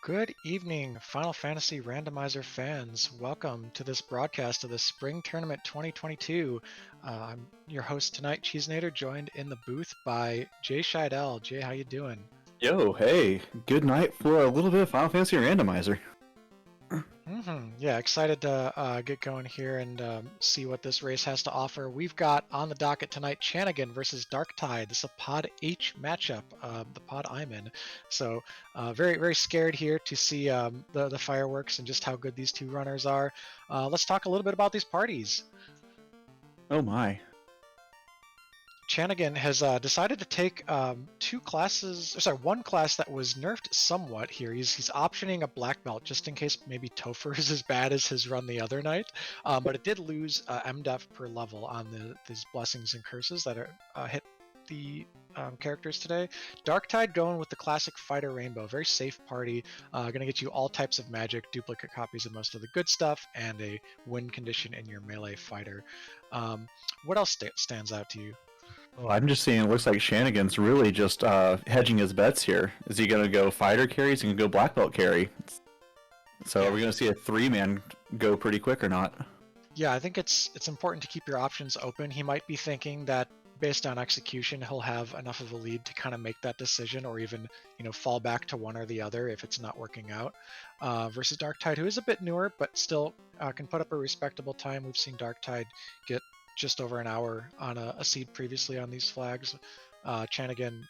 Good evening, Final Fantasy Randomizer fans. Welcome to this broadcast of the Spring Tournament 2022. I'm your host tonight, Cheesenator, joined in the booth by Jay Scheidel. Jay, how you doing? Yo, hey, good night for a little bit of Final Fantasy Randomizer. Yeah, excited to get going here and see what this race has to offer. We've got on the docket tonight Chanigan versus Darktide. This is a Pod H matchup, the pod I'm in. So very, very scared here to see the fireworks and just how good these two runners are. Let's talk a little bit about these parties. Oh my. Chanigan has decided to take one class that was nerfed somewhat here. He's optioning a black belt just in case maybe Topher is as bad as his run the other night. But it did lose MDef per level on these blessings and curses that are hit the characters today. Darktide going with the classic fighter rainbow, very safe party, gonna get you all types of magic, duplicate copies of most of the good stuff, and a win condition in your melee fighter. What else stands out to you? Well, I'm just seeing it looks like Chanigan's really just hedging his bets here. Is he going to go fighter carry? Is he going to go black belt carry? So yeah. Are we going to see a three-man go pretty quick or not? Yeah, I think it's important to keep your options open. He might be thinking that based on execution, he'll have enough of a lead to kind of make that decision, or even fall back to one or the other if it's not working out. Versus Darktide, who is a bit newer but still can put up a respectable time. We've seen Darktide get just over an hour on a seed previously on these flags. Chanigan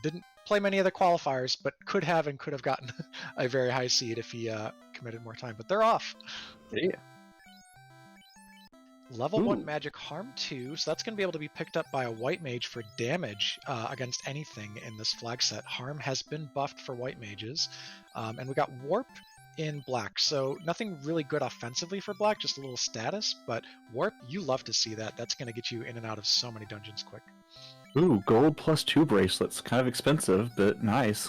didn't play many of the qualifiers, but could have gotten a very high seed if he committed more time. But they're off. Yeah. Level 1 magic harm 2, so that's going to be able to be picked up by a white mage for damage against anything in this flag set. Harm has been buffed for white mages, and we got warp in black, so nothing really good offensively for black, just a little status, but warp, you love to see that. That's going to get you in and out of so many dungeons quick. Ooh, gold +2 bracelets. Kind of expensive, but nice.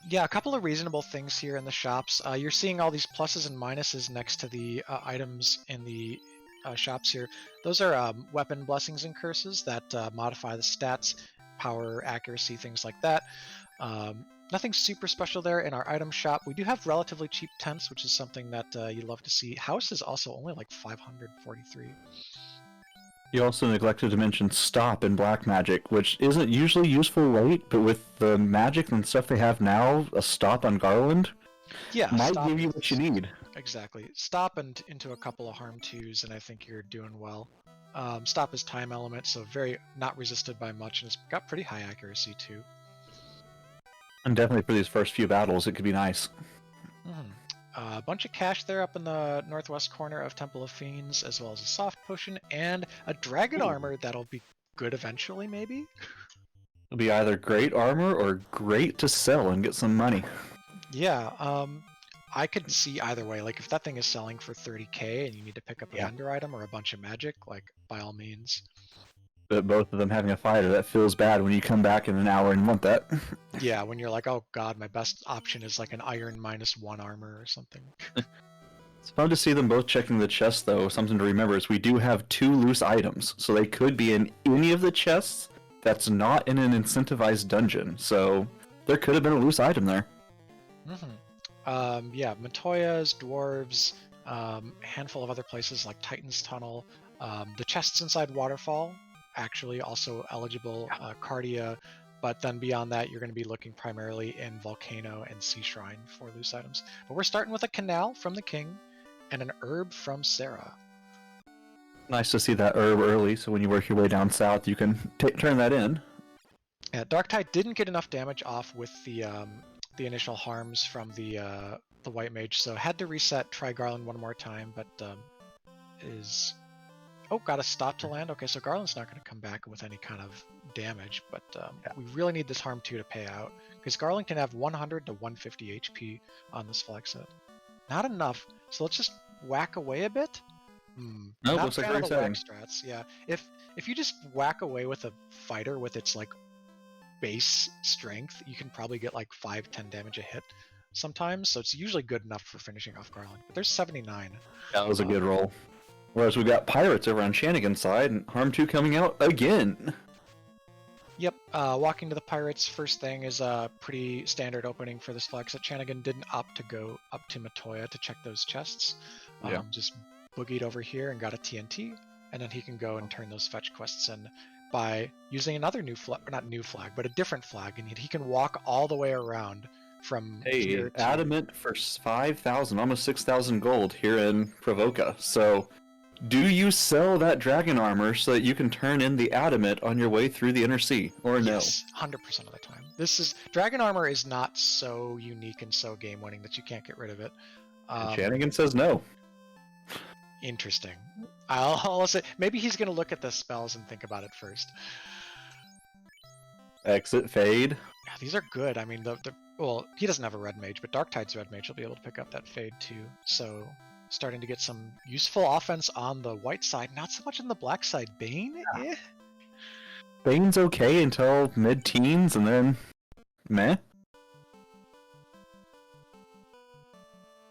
Yeah, a couple of reasonable things here in the shops. You're seeing all these pluses and minuses next to the items in the shops here. Those are weapon blessings and curses that modify the stats, power, accuracy, things like that. Nothing super special there in our item shop. We do have relatively cheap tents, which is something that you love to see. House is also only like 543. You also neglected to mention stop in black magic, which isn't usually useful late, but with the magic and stuff they have now, a stop on Garland might give you what you need. Exactly. Stop and into a couple of harm 2s, and I think you're doing well. Stop is time element, so very not resisted by much, and it's got pretty high accuracy too. And definitely for these first few battles, it could be nice. A bunch of cash there up in the northwest corner of Temple of Fiends, as well as a soft potion and a dragon armor that'll be good eventually, maybe? It'll be either great armor or great to sell and get some money. Yeah, I could see either way. Like, if that thing is selling for 30k and you need to pick up a vendor item or a bunch of magic, like, by all means. But both of them having a fighter, that feels bad when you come back in an hour and want that. Yeah, when you're like, oh god, my best option is like an iron -1 armor or something. It's fun to see them both checking the chest, though. Something to remember is we do have 2 loose items, so they could be in any of the chests that's not in an incentivized dungeon, so there could have been a loose item there. Yeah, Matoyas, Dwarves, handful of other places like Titan's Tunnel, the chests inside Waterfall, actually also eligible, Cardia, but then beyond that you're going to be looking primarily in Volcano and Sea Shrine for loose items. But we're starting with a canal from the King and an herb from Sarah. Nice to see that herb early, so when you work your way down south you can turn that in. Yeah, Darktide didn't get enough damage off with the initial harms from the white mage, so had to reset, try Garland one more time, but got a stop to land. Okay, so Garland's not going to come back with any kind of damage, but we really need this harm 2 to pay out, because Garland can have 100 to 150 HP on this flag set. Not enough, so let's just whack away a bit. No, looks like very exciting. Strats. Yeah, if you just whack away with a fighter with its like base strength, you can probably get like 5-10 damage a hit sometimes, so it's usually good enough for finishing off Garland. But there's 79. That was a good roll. Whereas we got pirates over on Chanigan's side, and harm 2 coming out again. Yep, walking to the pirates, first thing is a pretty standard opening for this flag set. Chanigan didn't opt to go up to Matoya to check those chests. Yeah. Just boogied over here and got a TNT, and then he can go and turn those fetch quests in by using another new flag, or not new flag, but a different flag, and he can walk all the way around from here Hey, to... adamant for 5,000, almost 6,000 gold here in Provoca. So, do you sell that dragon armor so that you can turn in the adamant on your way through the inner sea, or no? Yes, 100% of the time. This is Dragon Armor is not so unique and so game winning that you can't get rid of it. And Chanigan says no. Interesting. I'll say maybe he's gonna look at the spells and think about it first. Exit fade. Yeah, these are good. I mean, well, he doesn't have a red mage, but Darktide's red mage will be able to pick up that fade too. So starting to get some useful offense on the white side, not so much on the black side. Bane, Yeah. Bane's okay until mid-teens, and then meh.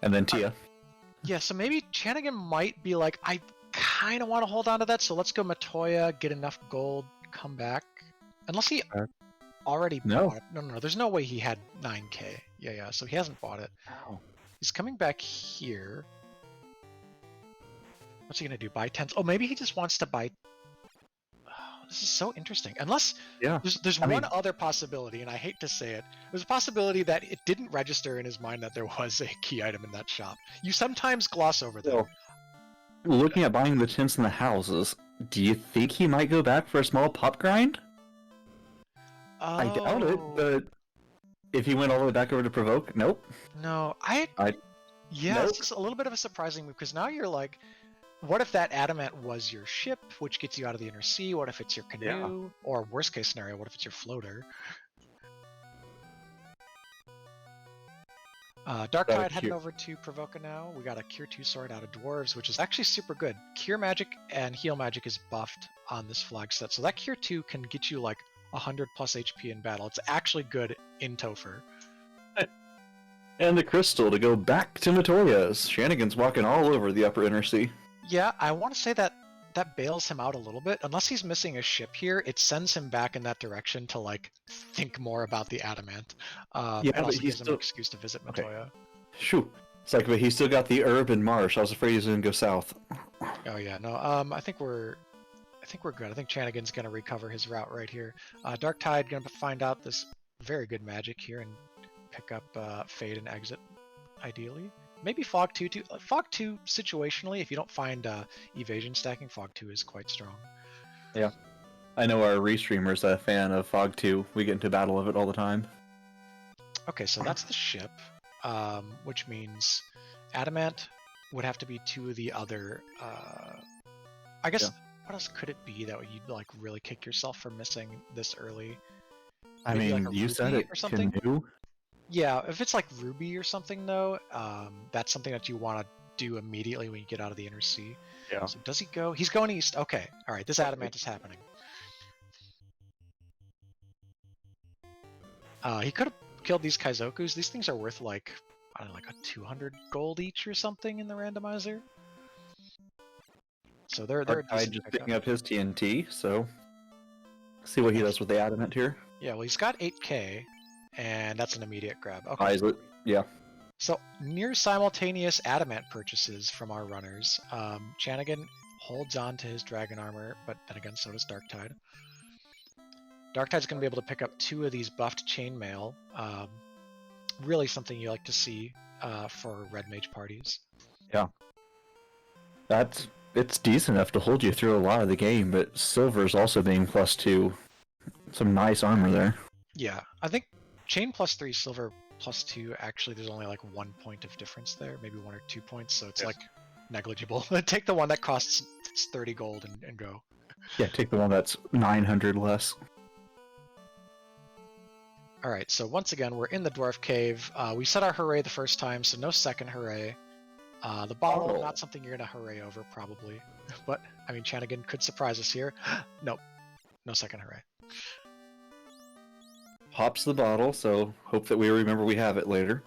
And then Tia. Yeah, so maybe Chanigan might be like, I kind of want to hold on to that, so let's go Matoya, get enough gold, come back. Unless he already bought it. No, there's no way he had 9k. Yeah, so he hasn't bought it. Wow. He's coming back here. What's he gonna do? Buy 10? Oh, maybe he just wants to buy... Oh, this is so interesting. Unless... Yeah. There's one other possibility, and I hate to say it. There's a possibility that it didn't register in his mind that there was a key item in that shop. You sometimes gloss over that. Well, looking at buying the tents and the houses, do you think he might go back for a small pop grind? Oh. I doubt it, but if he went all the way back over to Provoke, nope. No, yeah, Nope. it's just a little bit of a surprising move, because now you're like, what if that adamant was your ship, which gets you out of the inner sea? What if it's your canoe? Yeah. Or worst case scenario, what if it's your floater? Darktide heading over to Provoca now. We got a Cure 2 sword out of Dwarves, which is actually super good. Cure magic and heal magic is buffed on this flag set, so that Cure 2 can get you like 100 plus HP in battle. It's actually good in Topher. And the crystal to go back to Matoya's. Chanigan's walking all over the upper inner sea. Yeah, I want to say that bails him out a little bit. Unless he's missing a ship here, it sends him back in that direction to like think more about the adamant. Yeah, and but also he's gives him still... an excuse to visit Matoya. Shoo. It's like, but he's still got the herb and marsh. I was afraid he was gonna go south. Oh yeah, no. I think we're good. I think Chanigan's gonna recover his route right here. Darktide gonna find out this very good magic here and pick up Fade and Exit, ideally. Maybe Fog 2 too. Fog 2 situationally, if you don't find evasion stacking, Fog 2 is quite strong. Yeah. I know our restreamer's a fan of Fog 2. We get into battle of it all the time. Okay, so that's the ship, which means Adamant would have to be two of the other... I guess, what else could it be that you'd like really kick yourself for missing this early? I Maybe mean, like a you said ruby it, or something? canoe? Yeah, if it's like Ruby or something though, that's something that you want to do immediately when you get out of the inner sea. Yeah. So does he go? He's going east. Okay, all right. This adamant is happening. He could have killed these Kaizokus. These things are worth like, I don't know, like a 200 gold each or something in the randomizer. So they're Darktide just picking up his TNT, so see what he does with the adamant here. Yeah, well, he's got 8k, and that's an immediate grab. Okay. Islet, yeah. So near simultaneous adamant purchases from our runners. Chanigan holds on to his dragon armor, but then again, so does Darktide. Darktide's going to be able to pick up 2 of these buffed chainmail. Really something you like to see for red mage parties. Yeah. It's decent enough to hold you through a lot of the game, but silver's also being +2. Some nice armor there. Yeah, I think chain +3, silver +2, actually there's only like 1 point of difference there, maybe 1 or 2 points, so it's like negligible. Take the one that costs 30 gold and go. Yeah, take the one that's 900 less. Alright, so once again, we're in the Dwarf Cave. We said our hooray the first time, so no second hooray. The bottle, not something you're going to hooray over, probably. But, I mean, Chanigan could surprise us here. Nope. No second hooray. Pops the bottle, so hope that we remember we have it later.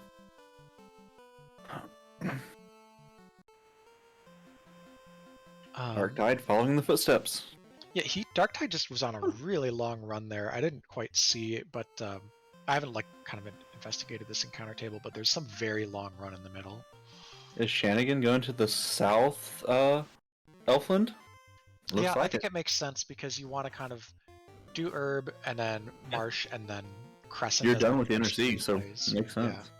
Darktide following the footsteps. Yeah, Darktide just was on a really long run there. I didn't quite see it, but I haven't like kind of investigated this encounter table, but there's some very long run in the middle. Is Chanigan going to the south, Elfland? Looks Yeah, I like think it. it makes sense because you want to kind of do herb and then marsh and then crescent You're as done the with the inner next three sea, so plays. makes Yeah. sense.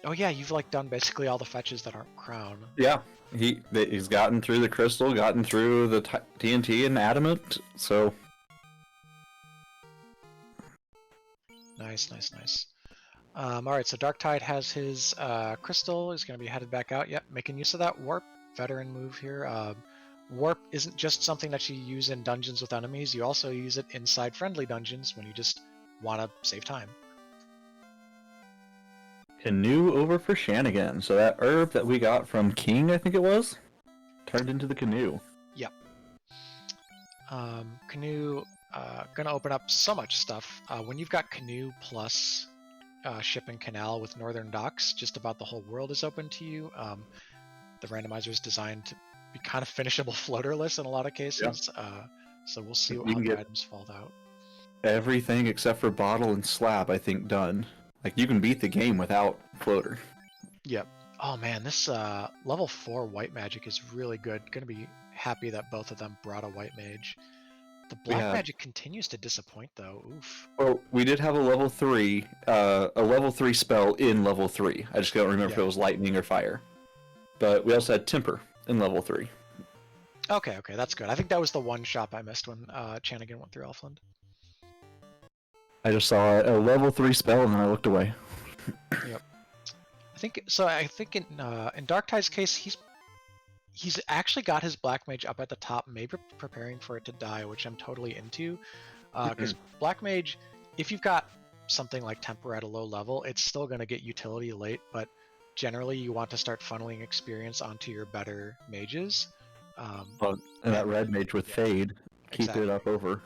Oh yeah, you've like done basically all the fetches that aren't crown. Yeah, he's gotten through the crystal, gotten through the TNT and adamant, so Nice, nice, nice. All right, so Darktide has his crystal. Is going to be headed back out. Yep, making use of that warp. Veteran move here. Warp isn't just something that you use in dungeons with enemies. You also use it inside friendly dungeons when you just want to save time. canoe over for Chanigan. So that herb that we got from King, I think it was, turned into the canoe. Yep. Canoe gonna open up so much stuff. When you've got Canoe plus ship and canal with northern docks, just about the whole world is open to you. The randomizer is designed to be kind of finishable floaterless in a lot of cases. So we'll see You how can the get items fall out. everything except for bottle and slab, I think, done. Like you can beat the game without floater. Yep. Oh man, this level 4 white magic is really good. Gonna be happy that both of them brought a white mage. The black Yeah. magic continues to disappoint though. Oof. Well, we did have a level 3 spell in level 3. I just don't remember if Yeah. it was lightning or fire. But we also had temper in level 3. Okay, that's good. I think that was the one shop I missed when Chanigan went through Elfland. I just saw a level 3 spell and then I looked away. Yep. I think so. I think in Darktide's case, he's actually got his black mage up at the top, maybe preparing for it to die, which I'm totally into. Because black mage, if you've got something like temper at a low level, it's still going to get utility late, but generally you want to start funneling experience onto your better mages. And that red mage with fade, keep it up over.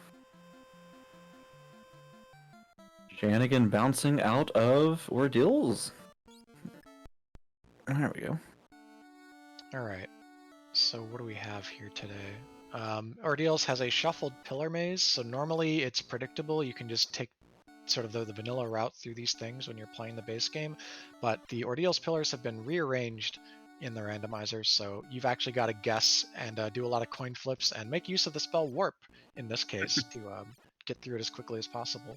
Chanigan bouncing out of Ordeals. There we go. Alright, so what do we have here today? Ordeals has a shuffled pillar maze, so normally it's predictable. You can just take sort of the vanilla route through these things when you're playing the base game, but the Ordeals pillars have been rearranged in the randomizer, so you've actually got to guess and do a lot of coin flips and make use of the spell Warp in this case to get through it as quickly as possible.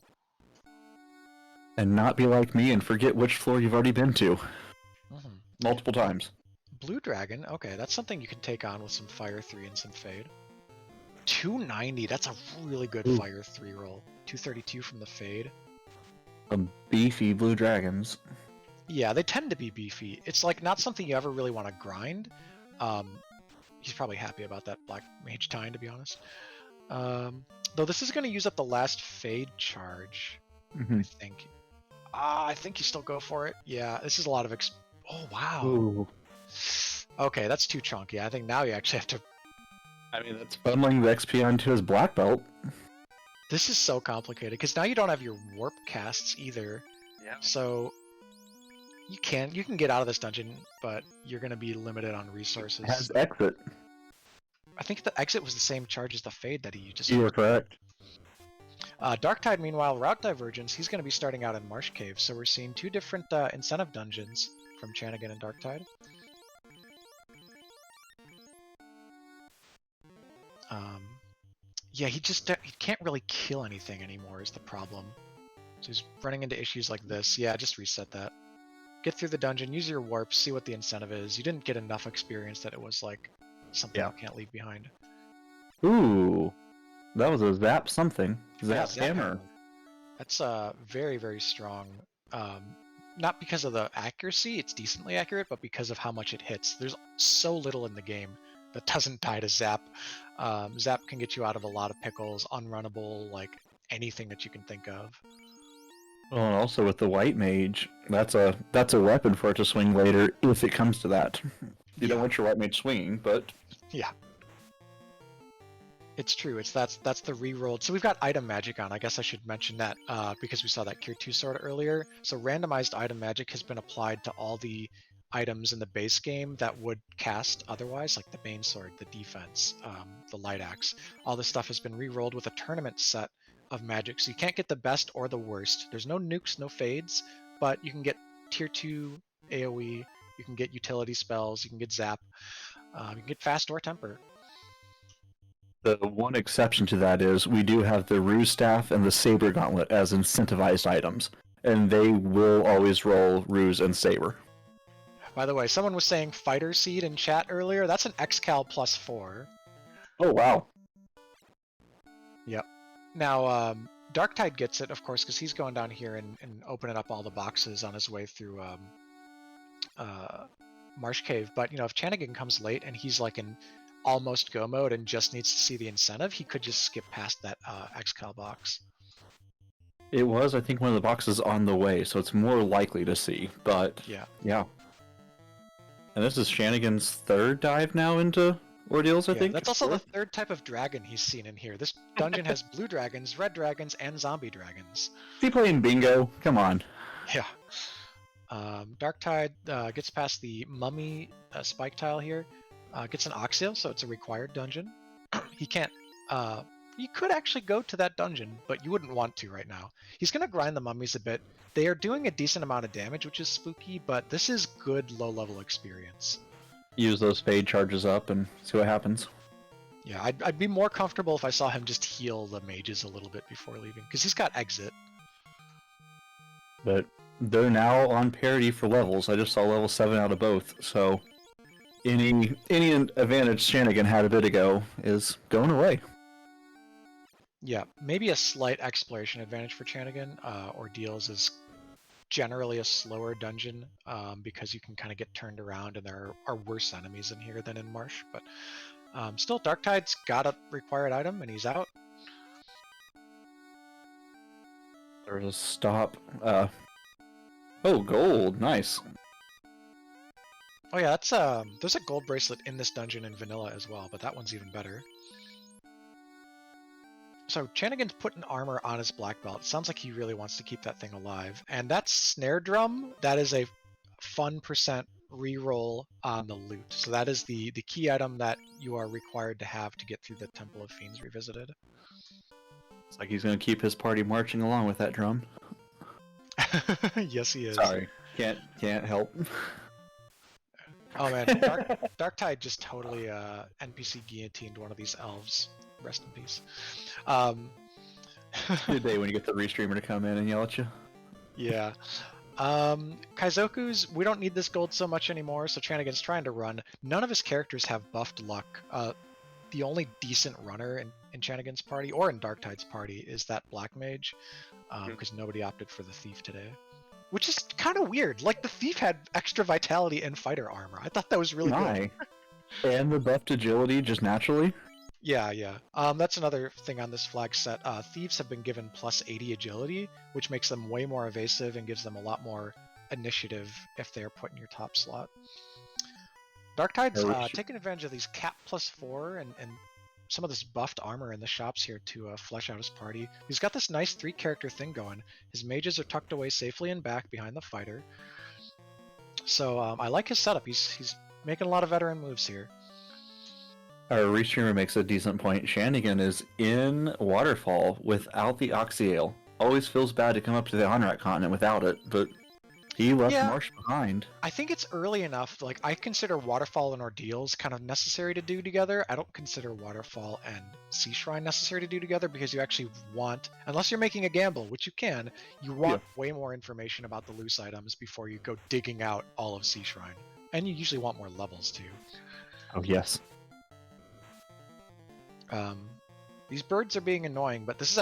And not be like me and forget which floor you've already been to. Multiple times. Blue Dragon, okay, that's something you can take on with some Fire 3 and some Fade. 290, that's a really good Fire 3 roll. 232 from the Fade. Some beefy blue dragons. Yeah, they tend to be beefy. It's like not something you ever really want to grind. He's probably happy about that Black Mage Tine, to be honest. Though this is going to use up the last Fade charge, I think. I think you still go for it. Yeah, this is a lot of oh, wow. Ooh. Okay, that's too chunky. I think now you actually have to... I mean, that's funneling the XP onto his black belt. This is so complicated, because now you don't have your warp casts either. Yeah. So you can get out of this dungeon, but you're going to be limited on resources. It has exit. I think the exit was the same charge as the Fade that he just... You're correct. Darktide, meanwhile, Route Divergence, he's going to be starting out in Marsh Cave, so we're seeing two different incentive dungeons from Chanigan and Darktide. Yeah, he can't really kill anything anymore is the problem. So he's running into issues like this. Yeah, just reset that. Get through the dungeon, use your warps, see what the incentive is. You didn't get enough experience that it was like something you can't leave behind. Ooh, that was a zap something. Zap hammer. That's very, very strong. Not because of the accuracy, it's decently accurate, but because of how much it hits. There's so little in the game that doesn't die to Zap. Zap can get you out of a lot of pickles, unrunnable, like anything that you can think of. Well, and also with the white mage, that's a weapon for it to swing later if it comes to that. You don't want your white mage swinging, but yeah, it's true. That's the rerolled. So we've got item magic on. I guess I should mention that because we saw that Cure 2 sword earlier. So randomized item magic has been applied to all the items in the base game that would cast otherwise, like the main sword, the defense, the light axe. All this stuff has been re-rolled with a tournament set of magic, so you can't get the best or the worst. There's no nukes, no fades, but you can get tier 2 AoE, you can get utility spells, you can get zap, you can get fast or temper. The one exception to that is we do have the Ruse Staff and the Saber Gauntlet as incentivized items, and they will always roll Ruse and Saber. By the way, someone was saying Fighter Seed in chat earlier. That's an Xcal +4. Oh, wow. Yep. Now, Darktide gets it, of course, because he's going down here and opening up all the boxes on his way through Marsh Cave. But, if Chanigan comes late and he's like in almost go mode and just needs to see the incentive, he could just skip past that Xcal box. It was, I think, one of the boxes on the way, so it's more likely to see, but yeah. And this is Chanigan's third dive now into Ordeals, I think? That's also the third type of dragon he's seen in here. This dungeon has blue dragons, red dragons, and zombie dragons. Is he playing bingo? Come on. Yeah. Darktide gets past the mummy spike tile here, gets an Oxyl, so it's a required dungeon. He can't... you could actually go to that dungeon, but you wouldn't want to right now. He's going to grind the mummies a bit. They are doing a decent amount of damage, which is spooky, but this is good low-level experience. Use those fade charges up and see what happens. Yeah, I'd be more comfortable if I saw him just heal the mages a little bit before leaving, because he's got exit. But they're now on parity for levels. I just saw level 7 out of both, so any advantage Chanigan had a bit ago is going away. Yeah, maybe a slight exploration advantage for Chanigan. Ordeals is generally a slower dungeon because you can kind of get turned around and there are worse enemies in here than in Marsh. But still, Darktide's got a required item and he's out. There's a stop. Oh, gold. Nice. Oh yeah, that's there's a gold bracelet in this dungeon in vanilla as well, but that one's even better. So Chanigan's putting armor on his black belt. It sounds like he really wants to keep that thing alive. And that snare drum, that is a fun percent reroll on the loot. So that is the key item that you are required to have to get through the Temple of Fiends Revisited. It's like he's going to keep his party marching along with that drum. Yes, he is. Sorry, can't help. Oh man, Darktide just totally NPC guillotined one of these elves. Rest in peace. Good day when you get the restreamer to come in and yell at you. Yeah. Kaizoku's, we don't need this gold so much anymore, so Chanigan's trying to run. None of his characters have buffed luck. The only decent runner in Chanigan's party, or in Darktide's party, is that Black Mage, because nobody opted for the Thief today. Which is kind of weird. Like, the Thief had extra vitality and fighter armor. I thought that was really good. And the buffed agility just naturally? Yeah. That's another thing on this flag set. Thieves have been given plus 80 agility, which makes them way more evasive and gives them a lot more initiative if they're put in your top slot. Darktide's taking advantage of these cap plus 4 and some of this buffed armor in the shops here to flesh out his party. He's got this nice 3-character thing going. His mages are tucked away safely in back behind the fighter. So I like his setup. He's making a lot of veteran moves here. Our restreamer makes a decent point. Chanigan is in Waterfall without the Oxyale. Always feels bad to come up to the Honorat continent without it, but he left Marsh behind. I think it's early enough. Like, I consider Waterfall and Ordeals kind of necessary to do together. I don't consider Waterfall and Sea Shrine necessary to do together because you actually want, unless you're making a gamble, which you can, you want way more information about the loose items before you go digging out all of Sea Shrine. And you usually want more levels too. Oh, yes. These birds are being annoying, but this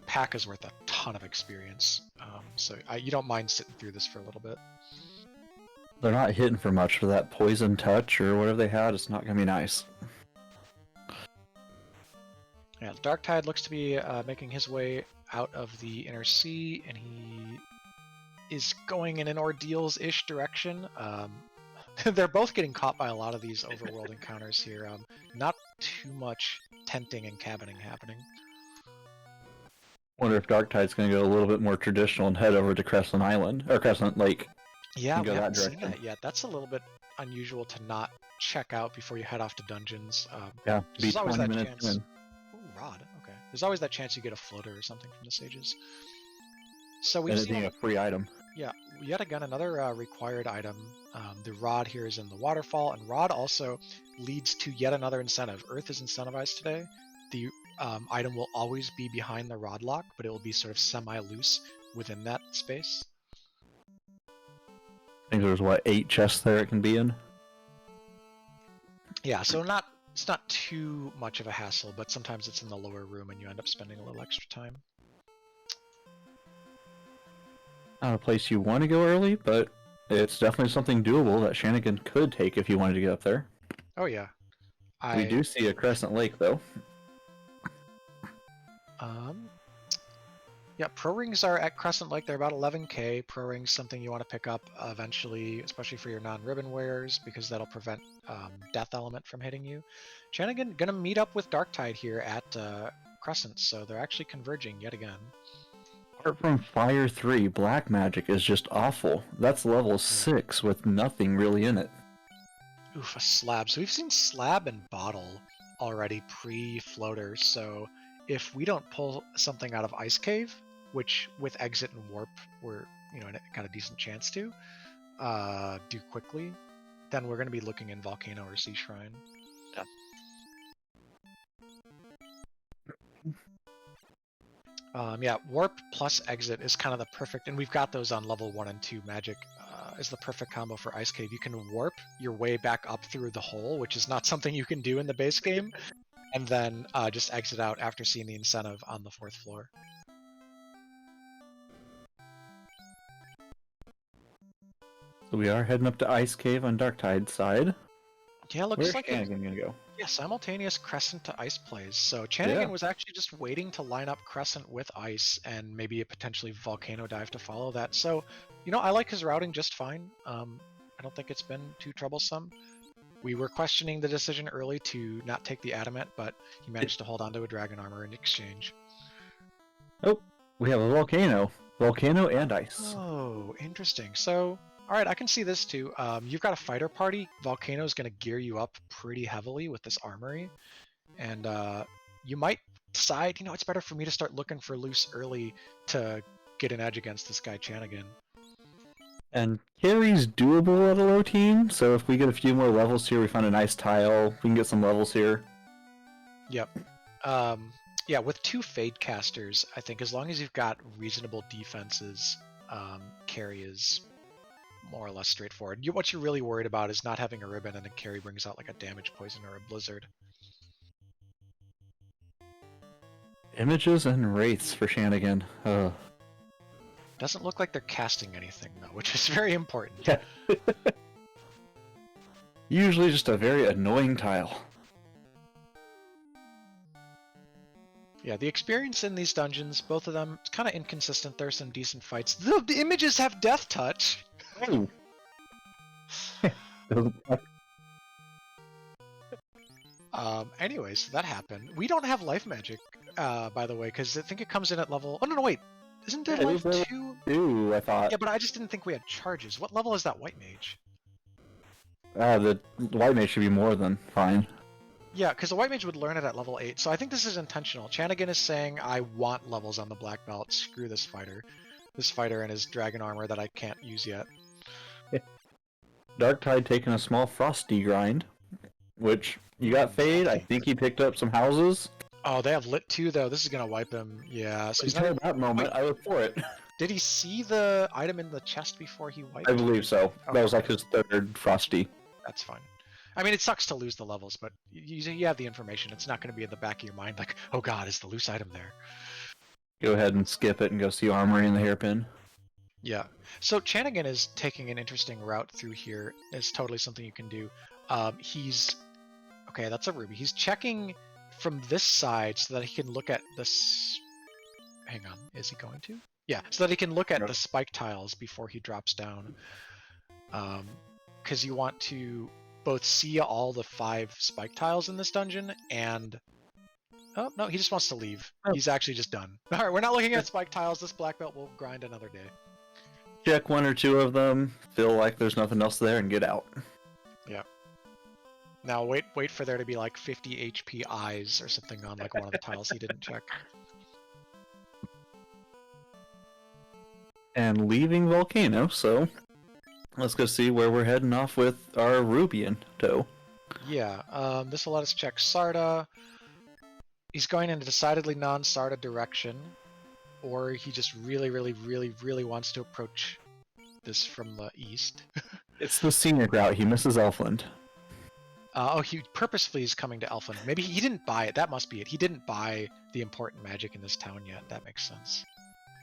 pack is worth a ton of experience. So you don't mind sitting through this for a little bit. They're not hitting for much for that poison touch or whatever they had. It's not gonna be nice. Yeah, Darktide looks to be making his way out of the Inner Sea, and he is going in an Ordeals-ish direction. They're both getting caught by a lot of these overworld encounters here. Not too much tenting and cabining happening. Wonder if Darktide's going to go a little bit more traditional and head over to Crescent Island or Crescent Lake. Yeah, and we go that haven't seen direction. that yet. That's a little bit unusual to not check out before you head off to dungeons. Yeah, be There's always 20 that minutes chance. in. Ooh, rod. Okay. There's always that chance you get a floater or something from the sages. So we've And it seen, being a free item. yeah, yet again another required item. The rod here is in the waterfall, and rod also leads to yet another incentive. Earth is incentivized today. The item will always be behind the rod lock, but it will be sort of semi-loose within that space. I think there's, what, 8 chests there it can be in? Yeah, so it's not too much of a hassle, but sometimes it's in the lower room and you end up spending a little extra time. Not a place you want to go early, but it's definitely something doable that Chanigan could take if you wanted to get up there. Oh yeah. We do see a Crescent Lake, though. Yeah, pro rings are at Crescent Lake. They're about 11k. Pro rings something you want to pick up eventually, especially for your non-ribbon wearers, because that'll prevent death element from hitting you. Chanigan gonna meet up with Darktide here at Crescent, so they're actually converging yet again. Apart from Fire 3, Black Magic is just awful. That's level 6 with nothing really in it. Oof, a slab. So we've seen slab and bottle already pre-floater, so if we don't pull something out of Ice Cave, which with exit and warp we're got a decent chance to do quickly, then we're going to be looking in Volcano or Sea Shrine. Yeah, warp plus exit is kind of the perfect, and we've got those on level 1 and 2 magic, is the perfect combo for Ice Cave. You can warp your way back up through the hole, which is not something you can do in the base game, and then just exit out after seeing the incentive on the 4th floor. So we are heading up to Ice Cave on Darktide's side. Yeah, looks Where's like Chanigan gonna go? Yeah, simultaneous Crescent to Ice plays. So Chanigan was actually just waiting to line up Crescent with Ice and maybe a potentially Volcano dive to follow that. So, I like his routing just fine. I don't think it's been too troublesome. We were questioning the decision early to not take the Adamant, but he managed to hold on to a Dragon Armor in exchange. Oh, we have a Volcano. Volcano and Ice. Oh, interesting. So, alright, I can see this too. You've got a fighter party. Volcano's going to gear you up pretty heavily with this armory. And you might decide, it's better for me to start looking for loose early to get an edge against this guy Chanigan. And Carrie's doable at a low team, so if we get a few more levels here, we find a nice tile, we can get some levels here. Yep. Yeah, with 2 Fade casters, I think as long as you've got reasonable defenses, Carrie is more or less straightforward. What you're really worried about is not having a ribbon and then Carrie brings out like a damage poison or a blizzard. Images and wraiths for Chanigan. Doesn't look like they're casting anything though, which is very important. Yeah. Usually just a very annoying tile. Yeah, the experience in these dungeons, both of them, it's kind of inconsistent. There's some decent fights. The images have death touch! Oh. Anyways, that happened. We don't have life magic, by the way, because I think it comes in at level... Oh, no, wait. Isn't there life 2? Ooh, I thought. Yeah, but I just didn't think we had charges. What level is that white mage? The white mage should be more than fine. Yeah, because the white mage would learn it at level 8, so I think this is intentional. Chanigan is saying, I want levels on the black belt. Screw this fighter. This fighter and his dragon armor that I can't use yet. Darktide taking a small frosty grind, which you got Fade. I think he picked up some houses. Oh, they have lit too, though. This is gonna wipe him. Yeah. So he's not... that moment, I look for it. Did he see the item in the chest before he wiped? I believe so. Okay. That was like his 3rd frosty. That's fine. I mean, it sucks to lose the levels, but you have the information. It's not going to be in the back of your mind like, oh god, is the loose item there? Go ahead and skip it and go see Armory in the hairpin. Yeah. So Chanigan is taking an interesting route through here. It's totally something you can do. He's... Okay, that's a ruby. He's checking from this side so that he can look at this... Hang on. Is he going to? Yeah, so that he can look at the spike tiles before he drops down. Because you want to both see all the 5 spike tiles in this dungeon and... Oh, no, he just wants to leave. Oh. He's actually just done. Alright, we're not looking at spike tiles. This black belt will grind another day. Check 1 or 2 of them. feel like there's nothing else there and get out. Yeah. Now wait for there to be like 50 HP eyes or something on like one of the tiles he didn't check. And leaving Volcano, so let's go see where we're heading off with our Ruby in tow. Yeah, this will let us check Sarda. He's going in a decidedly non-Sarda direction, or he just really wants to approach this from the east. It's the scenic route. He misses Elfland. He purposefully is coming to Elfland. Maybe he didn't buy it. That must be it. He didn't buy the important magic in this town yet. That makes sense.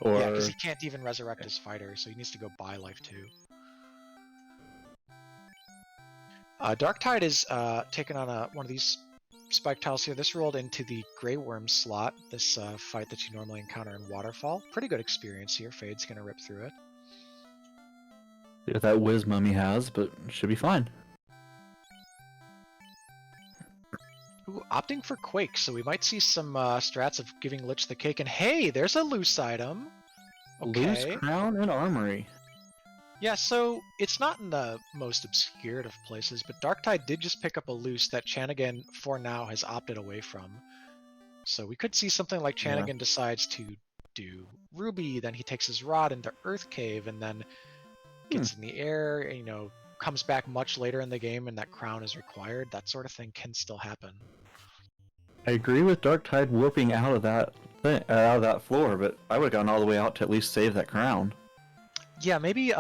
Or Yeah, because he can't even resurrect his fighter, so he needs to go buy life too. Darktide is taking on one of these spike tiles here. This rolled into the Grey Worm slot, this fight that you normally encounter in Waterfall. Pretty good experience here. Fade's going to rip through it. see what that Whiz Mummy has, but should be fine. Ooh, opting for Quake, so we might see some strats of giving Lich the cake. And hey, there's a loose item. Okay. Loose Crown and Armory. Yeah, so it's not in the most obscured of places, but Darktide did just pick up a loose that Chanigan, for now, has opted away from. So we could see something like Chanigan decides to do Ruby, then he takes his rod into Earth Cave, and then gets in the air, and, comes back much later in the game, and that crown is required. That sort of thing can still happen. I agree with Darktide warping out of that floor, but I would have gone all the way out to at least save that crown. Yeah, maybe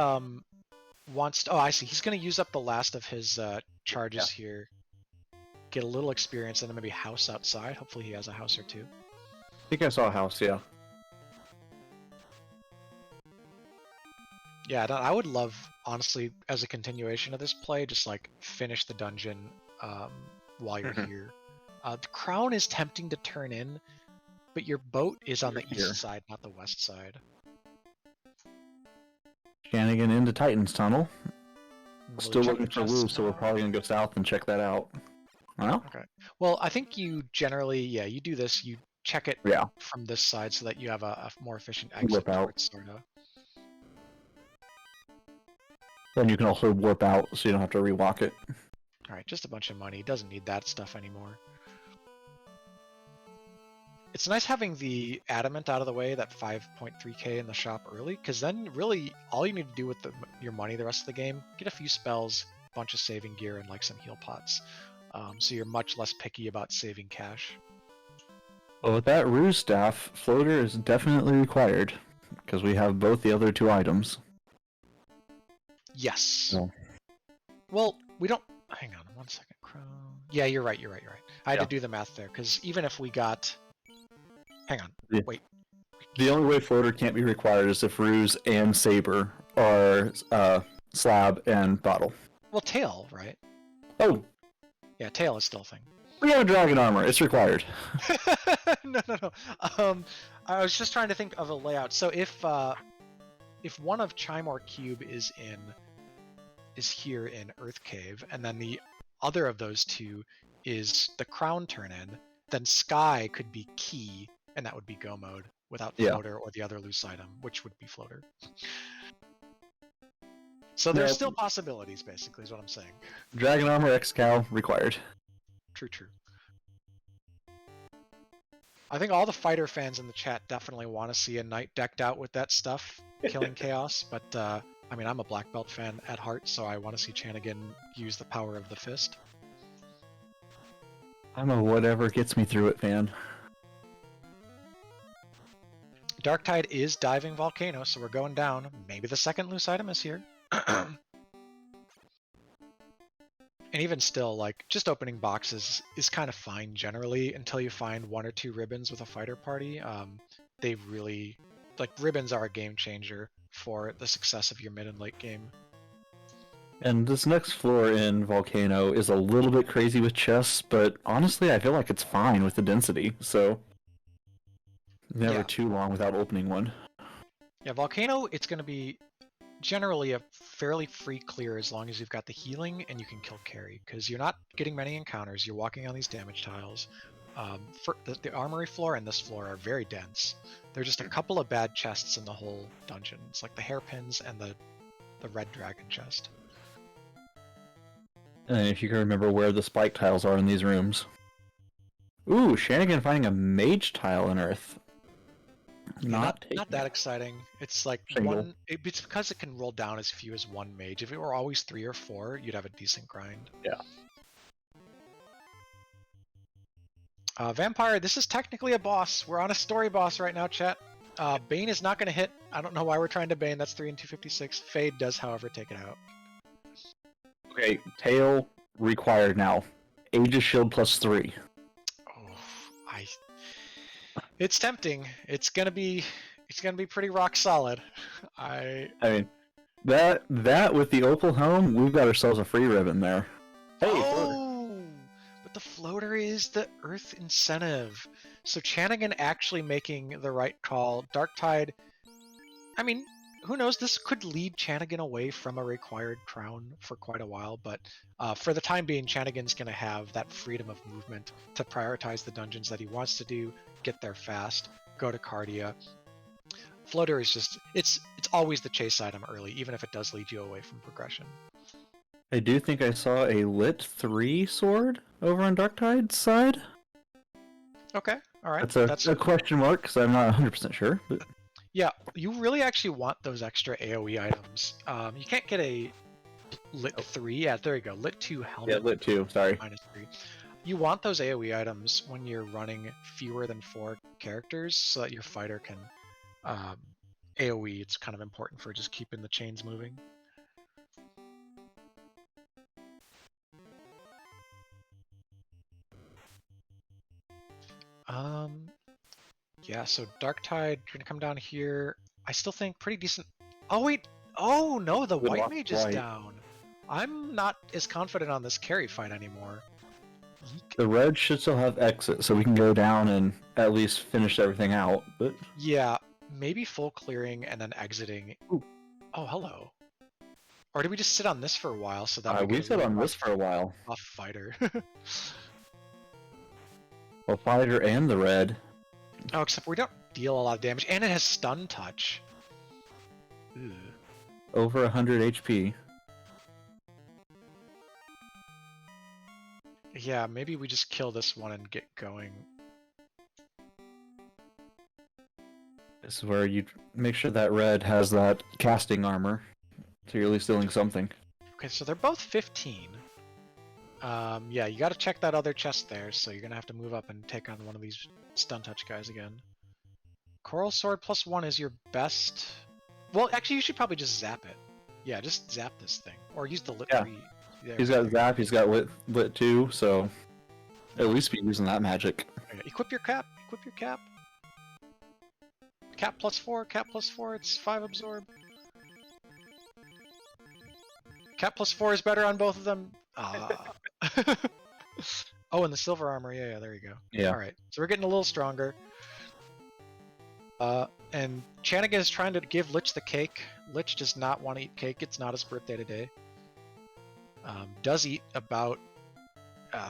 wants to... Oh, I see. He's going to use up the last of his charges here. Get a little experience, and then maybe house outside. Hopefully he has a house or two. I think I saw a house, yeah. Yeah, I would love, honestly, as a continuation of this play, just like finish the dungeon while you're here. The crown is tempting to turn in, but your boat is on the east side, not the west side. Chanigan into Titan's Tunnel. Still check looking the for chests wolves, so we're now. probably going to go south and check that out. Well, Okay. Well, I think you generally, you do this, you check it yeah. from this side so that you have a more efficient exit Whip out. towards Sarda. Then you can also warp out, so you don't have to rewalk it. Alright, just a bunch of money. Doesn't need that stuff anymore. It's nice having the adamant out of the way, that 5.3k in the shop early, because then really all you need to do with your money the rest of the game, get a few spells, bunch of saving gear, and like some heal pots. So you're much less picky about saving cash. Well, with that Ruse Staff, Floater is definitely required, because we have both the other two items. Yes. Yeah. Well, we don't... Hang on 1 second. Yeah, you're right. I had to Yeah. do the math there, because even if we got... Hang on. Yeah. Wait. The only way Floater can't be required is if Ruse and Saber are Slab and Bottle. Well, Tail, right? Oh, Yeah, Tail is still a thing. we have Dragon Armor. It's required. No. I was just trying to think of a layout. So if one of Chimor Cube is here in Earth Cave, and then the other of those two is the Crown Turn-In, then Sky could be Key, and that would be Go Mode, without Floater or the other loose item, which would be Floater. So there's still possibilities, basically, is what I'm saying. Dragon Armor X Cow required. True. I think all the fighter fans in the chat definitely want to see a knight decked out with that stuff, killing chaos, but I mean, I'm a black belt fan at heart, so I want to see Chanigan use the power of the fist. I'm a whatever gets me through it fan. Darktide is diving Volcano, so we're going down. Maybe the second loose item is here. And even still, like, just opening boxes is kind of fine generally until you find 1 or 2 ribbons with a fighter party. They really, like, ribbons are a game changer for the success of your mid and late game. And this next floor in Volcano is a little bit crazy with chests, but honestly I feel like it's fine with the density, so never too long without opening one. Yeah, Volcano, it's going to be generally a fairly free clear as long as you've got the healing and you can kill Carrie, because you're not getting many encounters, you're walking on these damage tiles. For the armory floor and this floor are very dense. There are just a couple of bad chests in the whole dungeon. It's like the hairpins and the the red dragon chest. And if you can remember where the spike tiles are in these rooms. Ooh, Chanigan finding a mage tile in Earth. Not that exciting. It's like Single. one. It's because it can roll down as few as one mage. If it were always 3 or 4, you'd have a decent grind. Yeah. Vampire, this is technically a boss. We're on a story boss right now, chat. Bane is not going to hit. I don't know why we're trying to Bane. That's 3 and 256. Fade does, however, take it out. Okay, tail required now. Aegis Shield +3. Oh, it's tempting. It's gonna be pretty rock solid. I mean, that with the Opal Helm, we've got ourselves a free ribbon there. Hey, oh, but the floater is the Earth incentive. So Chanigan actually making the right call. Darktide. I mean, who knows? This could lead Chanigan away from a required crown for quite a while, but for the time being, Chanigan's going to have that freedom of movement to prioritize the dungeons that he wants to do, get there fast, go to Cardia. Floater is just, it's always the chase item early, even if it does lead you away from progression. I do think I saw a Lit 3 sword over on Darktide's side. Okay, alright. That's a question mark, because I'm not 100% sure. But... Yeah, you really actually want those extra AoE items. You can't get a Lit 3. Yeah, there you go. Lit 2 helmet. Yeah, Lit 2, sorry. -3. You want those AoE items when you're running fewer than 4 characters so that your fighter can AoE. It's kind of important for just keeping the chains moving. Yeah, so Darktide, you're gonna come down here. I still think pretty decent. Oh wait, oh no, the white mage is down. I'm not as confident on this Carrie fight anymore. The red should still have exit, so we can go down and at least finish everything out. But yeah, maybe full clearing and then exiting. Ooh. Oh, hello. Or did we just sit on this for a while so that we sit on this for a while. Off fighter. Well, fighter and the red. Oh, except we don't deal a lot of damage, and it has stun touch. Ooh. Over 100 HP. Yeah, maybe we just kill this one and get going. This is where you make sure that red has that casting armor, so you're at least doing something. Okay, so they're both 15. Yeah, you gotta check that other chest there, so you're gonna have to move up and take on one of these stun touch guys again. Coral Sword +1 is your best... Well, actually, you should probably just zap it. Yeah, just zap this thing. Or use the Lit 3. There, he's got zap, he's got lit 2, so at least be using that magic. Okay, equip your cap, equip your cap. Cap +4, it's 5 absorb. Cap +4 is better on both of them. Oh, and the silver armor, yeah, there you go. Yeah. Alright, so we're getting a little stronger. And Chanigan is trying to give Lich the cake. Lich does not want to eat cake, it's not his birthday today. Does eat about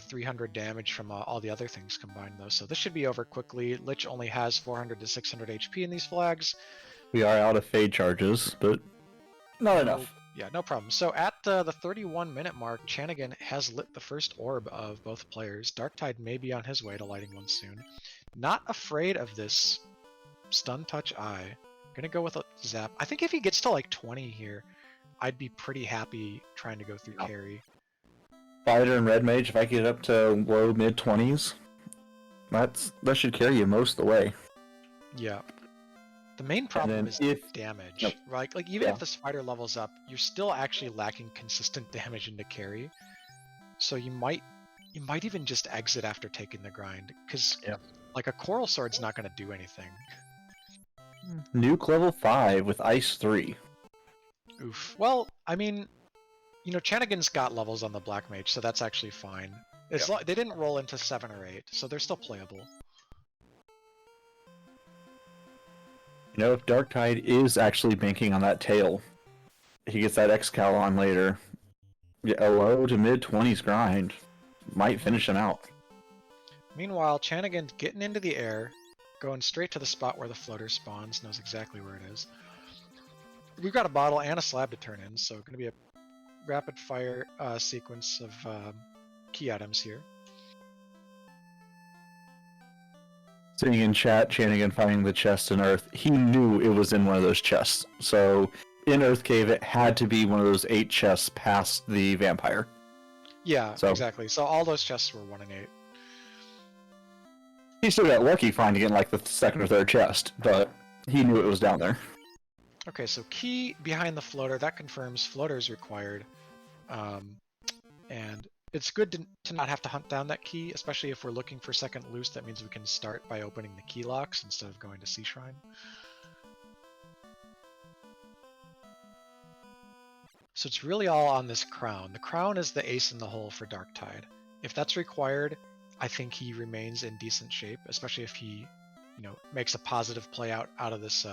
300 damage from all the other things combined though, so this should be over quickly. Lich only has 400 to 600 HP in these flags. We are out of fade charges, but not enough. Yeah, no problem. So at the 31-minute mark, Chanigan has lit the first orb of both players. Darktide may be on his way to lighting one soon. Not afraid of this stun touch eye. Gonna go with a zap. I think if he gets to like 20 here, I'd be pretty happy trying to go through Carrie. Fighter and red mage, if I get up to low mid 20s, that should carry you most of the way. Yeah. The main problem is damage. Nope. Right? Like even if this fighter levels up, you're still actually lacking consistent damage into Carrie. So you might even just exit after taking the grind, because like a Coral Sword's not going to do anything. Nuke level 5 with Ice 3. Oof. Well, I mean, you know, Chanigan's got levels on the Black Mage, so that's actually fine. It's they didn't roll into 7 or 8, so they're still playable. You know, if Darktide is actually banking on that tail, he gets that X-Cal on later, a low to mid 20s grind might finish him out. Meanwhile, Chanigan's getting into the air, going straight to the spot where the floater spawns, knows exactly where it is. we've got a bottle and a slab to turn in, so going to be a rapid fire sequence of key items here. Sitting in chat, Chanigan finding the chest in Earth, he knew it was in one of those chests. So in Earth Cave, it had to be one of those 8 chests past the vampire. Yeah, exactly. So all those chests were 1 and 8. He still got lucky finding it in like the second or third chest, but he knew it was down there. Okay, so key behind the floater, that confirms floater is required. And it's good to not have to hunt down that key, especially if we're looking for second loose. That means we can start by opening the key locks instead of going to Sea Shrine. So it's really all on this crown. The crown is the ace in the hole for Darktide. If that's required, I think he remains in decent shape, especially if he, makes a positive play out of this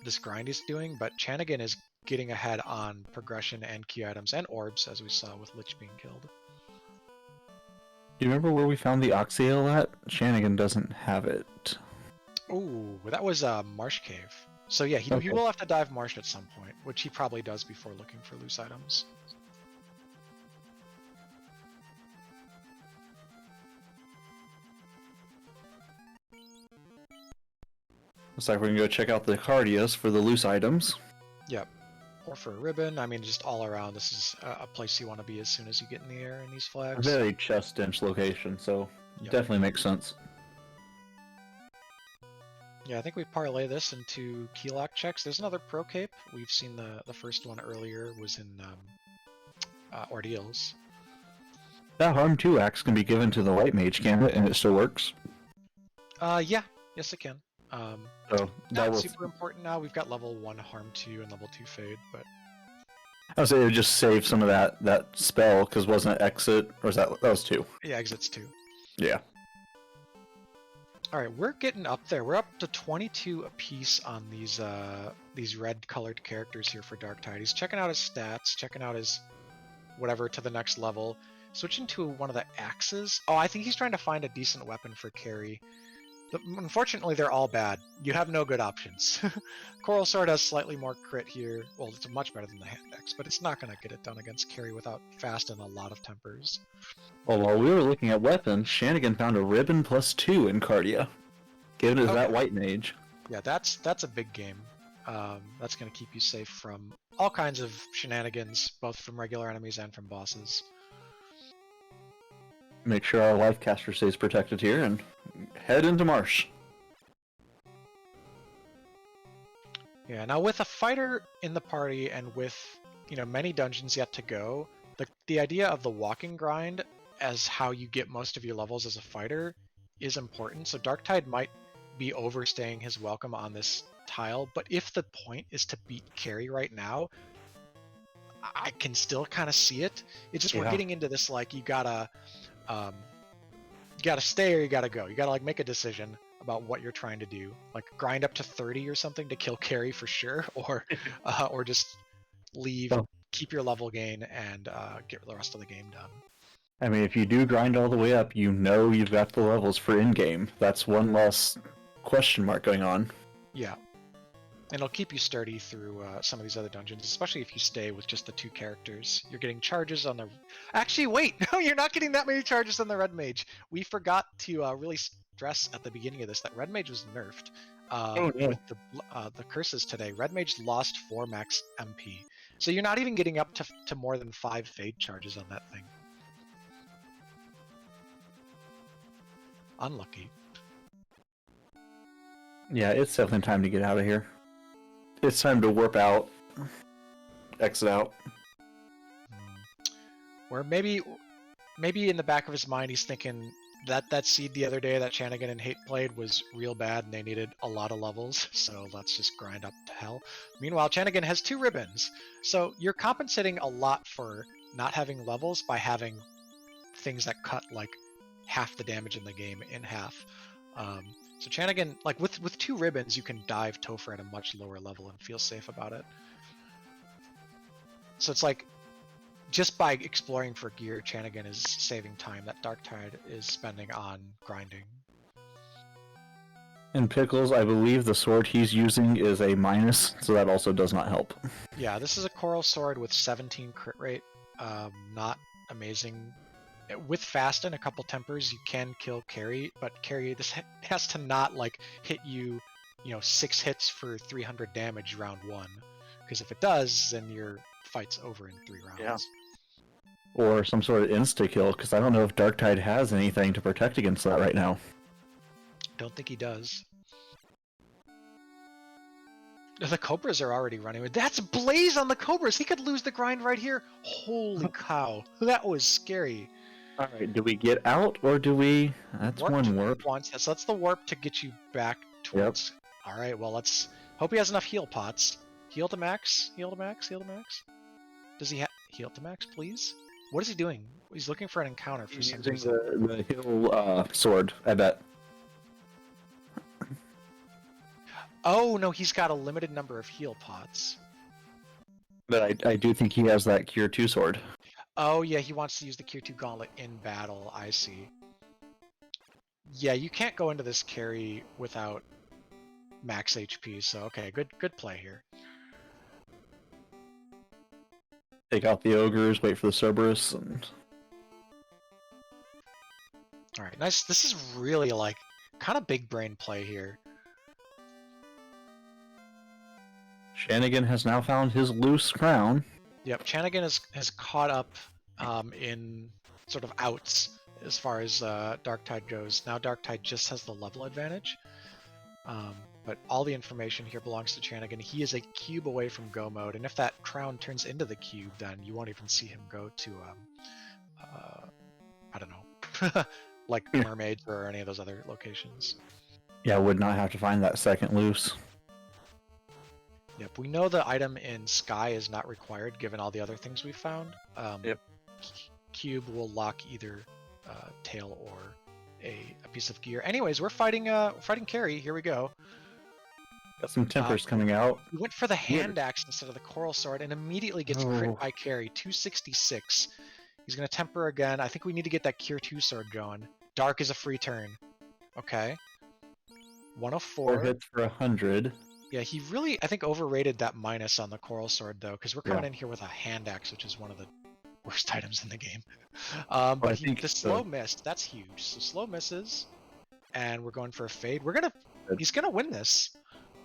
this grind he's doing. But Chanigan is getting ahead on progression and key items and orbs, as we saw with Lich being killed. Do you remember where we found the Oxyale at? Chanigan doesn't have it. Oh, that was Marsh Cave. So yeah, he will have to dive Marsh at some point, which he probably does before looking for loose items. Looks like we're gonna go check out the Cardias for the loose items. Yep. Or for a ribbon. I mean, just all around, this is a place you want to be as soon as you get in the air in these flags. A very chest-dense location, so definitely makes sense. Yeah, I think we parlay this into key lock checks. There's another pro cape. We've seen the first one earlier was in Ordeals. That Harm 2 axe can be given to the White Mage, can it? And it still works? Yeah. Yes, it can. So that was super important now. We've got level 1 Harm 2 and level 2 Fade, but I would say it would just save some of that spell, because wasn't it Exit? Or was that was 2? yeah, Exit's 2. Yeah. Alright, we're getting up there. We're up to 22 apiece on these red colored characters here for Darktide. He's checking out his stats, checking out his whatever to the next level, switching to one of the axes. Oh, I think he's trying to find a decent weapon for Carrie. Unfortunately, they're all bad. You have no good options. Coral Sword has slightly more crit here. Well, it's much better than the hand axe, but it's not going to get it done against Carrie without fast and a lot of tempers. Well, while we were looking at weapons, Chanigan found a ribbon +2 in Cardia. Given as that White Mage. Yeah, that's a big game. That's going to keep you safe from all kinds of shenanigans, both from regular enemies and from bosses. Make sure our life caster stays protected here and head into Marsh. Yeah, now with a fighter in the party and with, many dungeons yet to go, the idea of the walking grind as how you get most of your levels as a fighter is important. So Darktide might be overstaying his welcome on this tile, but if the point is to beat Carrie right now, I can still kind of see it. It's just we're getting into this like you gotta stay or you gotta go. You gotta make a decision about what you're trying to do. Like grind up to 30 or something to kill Carrie for sure, or just leave, keep your level gain, and get the rest of the game done. I mean, if you do grind all the way up, you've got the levels for in-game. That's one less question mark going on. Yeah. And it'll keep you sturdy through some of these other dungeons, especially if you stay with just the 2 characters. You're getting charges on the... Actually, wait! No, you're not getting that many charges on the Red Mage. We forgot to really stress at the beginning of this that Red Mage was nerfed. With the curses today. Red Mage lost 4 max MP. So you're not even getting up to more than 5 Fade charges on that thing. Unlucky. Yeah, it's definitely time to get out of here. It's time to warp out. Exit out. Or maybe in the back of his mind he's thinking that seed the other day that Chanigan and Hate played was real bad and they needed a lot of levels, so let's just grind up to hell. Meanwhile, Chanigan has 2 ribbons, so you're compensating a lot for not having levels by having things that cut like half the damage in the game in half. So Chanigan, with 2 ribbons, you can dive Topher at a much lower level and feel safe about it. So it's like, just by exploring for gear, Chanigan is saving time that Darktide is spending on grinding. And Pickles, I believe the sword he's using is a minus, so that also does not help. Yeah, this is a coral sword with 17 crit rate. Not amazing. With fast and a couple tempers, you can kill Carrie, but Carrie, this has to not like hit you, 6 hits for 300 damage round 1, because if it does, then your fight's over in 3 rounds. Yeah. Or some sort of insta-kill, because I don't know if Darktide has anything to protect against that right now. Don't think he does. The Cobras are already running. That's Blaze on the Cobras! He could lose the grind right here! Holy cow, that was scary. Alright, do we get out, or do we... That's one warp. Once. So that's the warp to get you back towards... Yep. Alright, well let's... Hope he has enough heal pots. Heal to max, heal to max, heal to max. Does he have... Heal to max, please? What is he doing? He's looking for an encounter for some reason. The heal sword, I bet. Oh, no, he's got a limited number of heal pots. But I do think he has that Cure 2 sword. Oh, yeah, he wants to use the Cure 2 gauntlet in battle, I see. Yeah, you can't go into this carry without max HP, so okay, good play here. Take out the ogres, wait for the Cerberus, and... Alright, nice. This is really, like, kind of big brain play here. Chanigan has now found his loose crown. Yep, Chanigan has caught up in sort of outs as far as Darktide goes. Now Darktide just has the level advantage. But all the information here belongs to Chanigan. He is a cube away from go mode, and if that crown turns into the cube, then you won't even see him go to, I don't know, like Mermaids or any of those other locations. Yeah, would not have to find that second loose. Yep, we know the item in Sky is not required given all the other things we found. Yep. Cube will lock either tail or a piece of gear. Anyways, we're fighting Carrie. Here we go. Got some tempers coming out. We went for the hand axe instead of the coral sword and immediately gets crit by Carrie. 266. He's going to temper again. I think we need to get that Cure 2 sword going. Dark is a free turn. Okay. 104. 4 hits for 100. Yeah, he really, I think, overrated that minus on the coral sword, though, because we're coming in here with a hand axe, which is one of the worst items in the game. But the slow missed, that's huge. So slow misses, and we're going for a fade. He's gonna win this.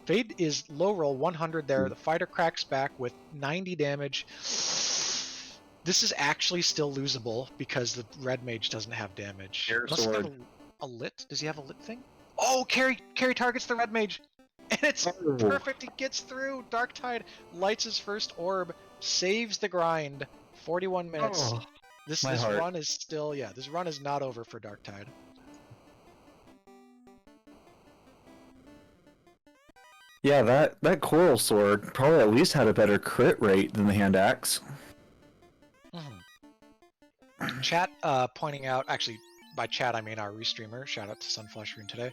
Fade is low roll, 100 there. The fighter cracks back with 90 damage. This is actually still losable because the red mage doesn't have damage. Unless he have a lit? Does he have a lit thing? Oh, Carrie targets the red mage. And it's perfect. He gets through. Darktide lights his first orb, saves the grind. 41 minutes. This run is still, this run is not over for Darktide. Yeah, that coral sword probably at least had a better crit rate than the hand axe. Chat pointing out, actually, by chat I mean our restreamer, shout out to Sunflush Rune today,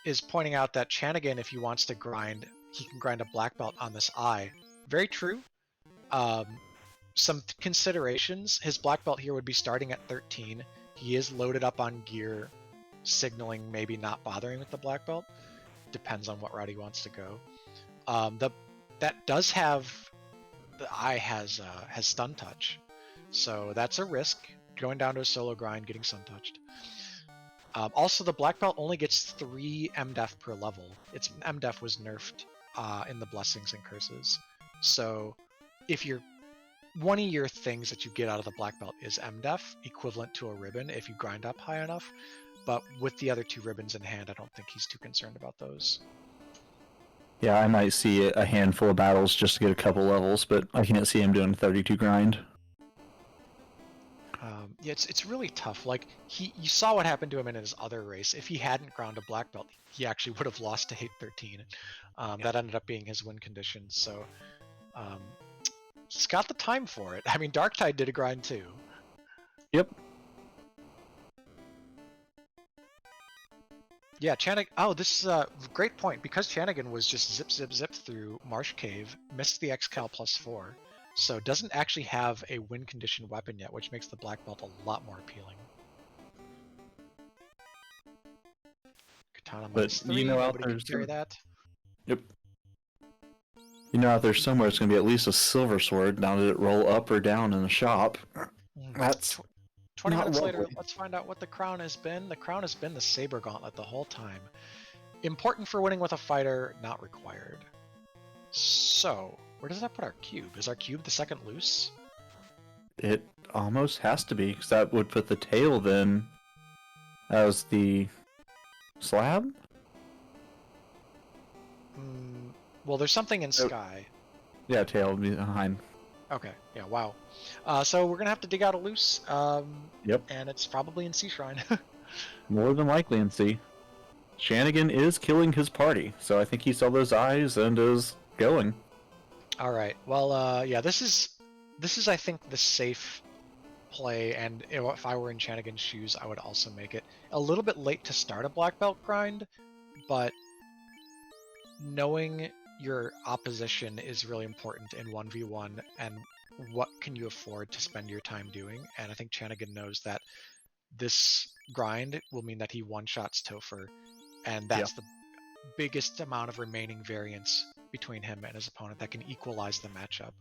is pointing out that Chanigan, if he wants to grind, he can grind a black belt on this eye. Very true. Some considerations, his black belt here would be starting at 13. He is loaded up on gear, signaling maybe not bothering with the black belt. Depends on what route he wants to go. That does have, the eye has stun touch, so that's a risk. Going down to a solo grind, getting stun touched. Also, the black belt only gets 3 MDef per level. Its MDef was nerfed in the Blessings and Curses. So if one of your things that you get out of the black belt is MDef, equivalent to a ribbon if you grind up high enough. But with the other 2 ribbons in hand, I don't think he's too concerned about those. Yeah, I might see a handful of battles just to get a couple levels, but I can't see him doing 32 grind. Yeah, it's really tough. Like, you saw what happened to him in his other race. If he hadn't ground a black belt, he actually would have lost to 813. That ended up being his win condition. So he's got the time for it. I mean, Darktide did a grind too. Yep. Yeah, Chanigan. Oh, this is a great point. Because Chanigan was just zip through Marsh Cave, missed the Excal +4. So doesn't actually have a win condition weapon yet, which makes the black belt a lot more appealing. Town on But -3. you know, out Nobody can there's carry that. Yep. You know, out there somewhere, it's gonna be at least a silver sword. Now, did it roll up or down in the shop? That's 20 not minutes later, lovely. let's find out what the crown has been. The crown has been the Saber Gauntlet the whole time. Important for winning with a fighter, not required. So, where does that put our cube? Is our cube the second loose? It almost has to be, because that would put the tail then as the slab. Well, there's something in Sky. Yeah, tail would be behind. Okay, yeah, wow. So we're gonna have to dig out a loose. Yep. And it's probably in Sea Shrine. More than likely in C. Chanigan is killing his party, so I think he saw those eyes and is going. All right. Well, yeah, this is I think the safe play, and if I were in Chanigan's shoes, I would also make it a little bit late to start a black belt grind, but knowing your opposition is really important in 1v1, and what can you afford to spend your time doing. And I think Chanigan knows that this grind will mean that he one-shots Topher, and that's the biggest amount of remaining variance between him and his opponent that can equalize the matchup.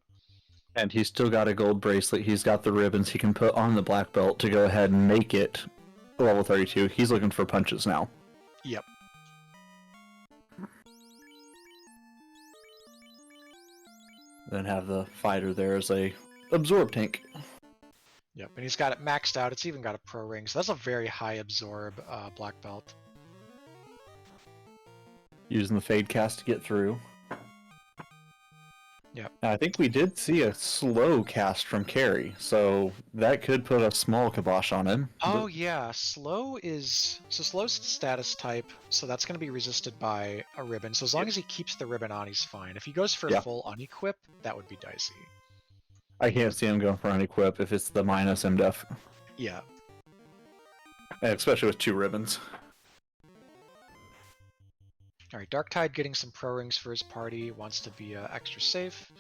And he's still got a gold bracelet. He's got the ribbons he can put on the black belt to go ahead and make it level 32. He's looking for punches now. Yep. Then have the fighter there as a absorb tank. Yep, and he's got it maxed out. It's even got a pro ring, so that's a very high absorb black belt. Using the fade cast to get through. Yep. Now, I think we did see a slow cast from Carrie, so that could put a small kibosh on him. Oh yeah, slow's status type, so that's going to be resisted by a ribbon. So as long as he keeps the ribbon on, he's fine. If he goes for full unequip, that would be dicey. I can't see him going for unequip if it's the minus MDef. Yeah. Especially with 2 ribbons. Alright, Darktide getting some pro rings for his party, wants to be extra safe.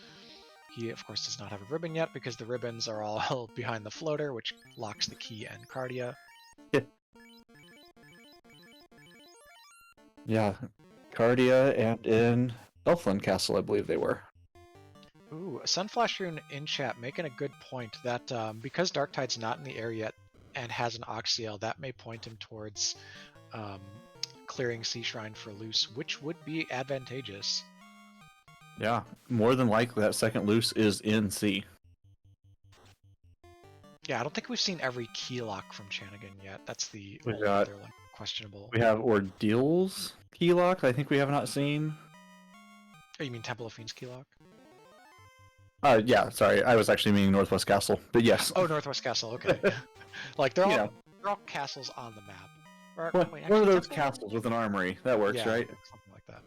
He, of course, does not have a ribbon yet because the ribbons are all behind the floater, which locks the key and Cardia. Yeah, Cardia and in Elfland Castle, I believe they were. Ooh, Sunflash Rune in chat making a good point that because Darktide's not in the area yet and has an Oxyel, that may point him towards clearing Sea Shrine for loose, which would be advantageous. Yeah, more than likely that second loose is in C. Yeah, I don't think we've seen every key lock from Chanigan yet. That's the We only got- other questionable. We have Ordeals key lock, I think we have not seen. Oh, you mean Temple of Fiends key lock? Yeah, sorry, I was actually meaning Northwest Castle, but yes. Oh, Northwest Castle, okay. Like, they're all castles on the map. Or, One, wait, one of actually, those Temple- castles with an armory, that works, yeah, right? something like that.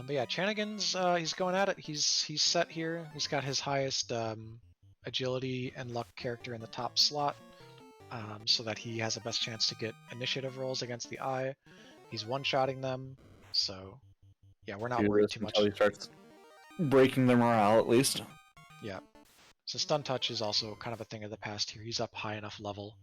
But yeah, Chanigan's he's going at it. He's set here. He's got his highest agility and luck character in the top slot, so that he has the best chance to get initiative rolls against the eye. He's one-shotting them, so yeah, we're not worried too much. Until he starts breaking their morale, at least. Yeah. So stun touch is also kind of a thing of the past here. He's up high enough level.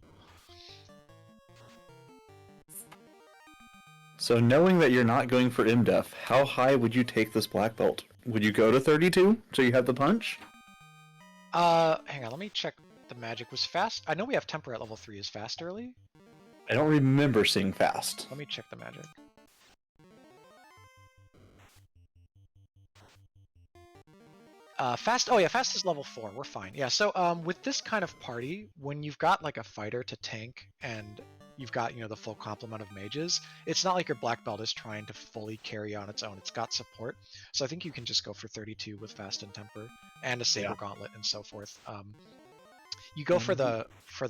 So knowing that you're not going for MDef, how high would you take this black belt? Would you go to 32 so you have the punch? Hang on, let me check the magic. Was fast? I know we have temper at level 3. Is fast early? I don't remember seeing fast. Let me check the magic. Fast. Oh yeah, fast is level 4. We're fine. Yeah. So with this kind of party, when you've got like a fighter to tank and you've got the full complement of mages, it's not like your black belt is trying to fully carry on its own. It's got support, so I think you can just go for 32 with fast and temper and a saber gauntlet and so forth. You go for the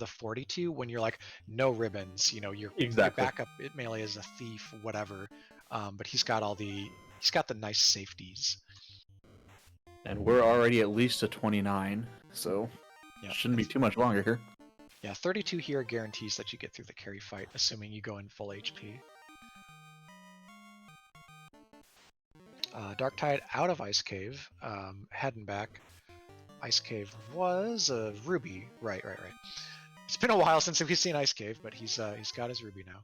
42 when you're like no ribbons. Your backup melee is a thief, whatever. But he's got the nice safeties. And we're already at least a 29, so shouldn't be too much longer here. Yeah, 32 here guarantees that you get through the Carrie fight, assuming you go in full HP. Darktide out of Ice Cave, heading back. Ice Cave was a Ruby, right. It's been a while since we've seen Ice Cave, but he's got his ruby now.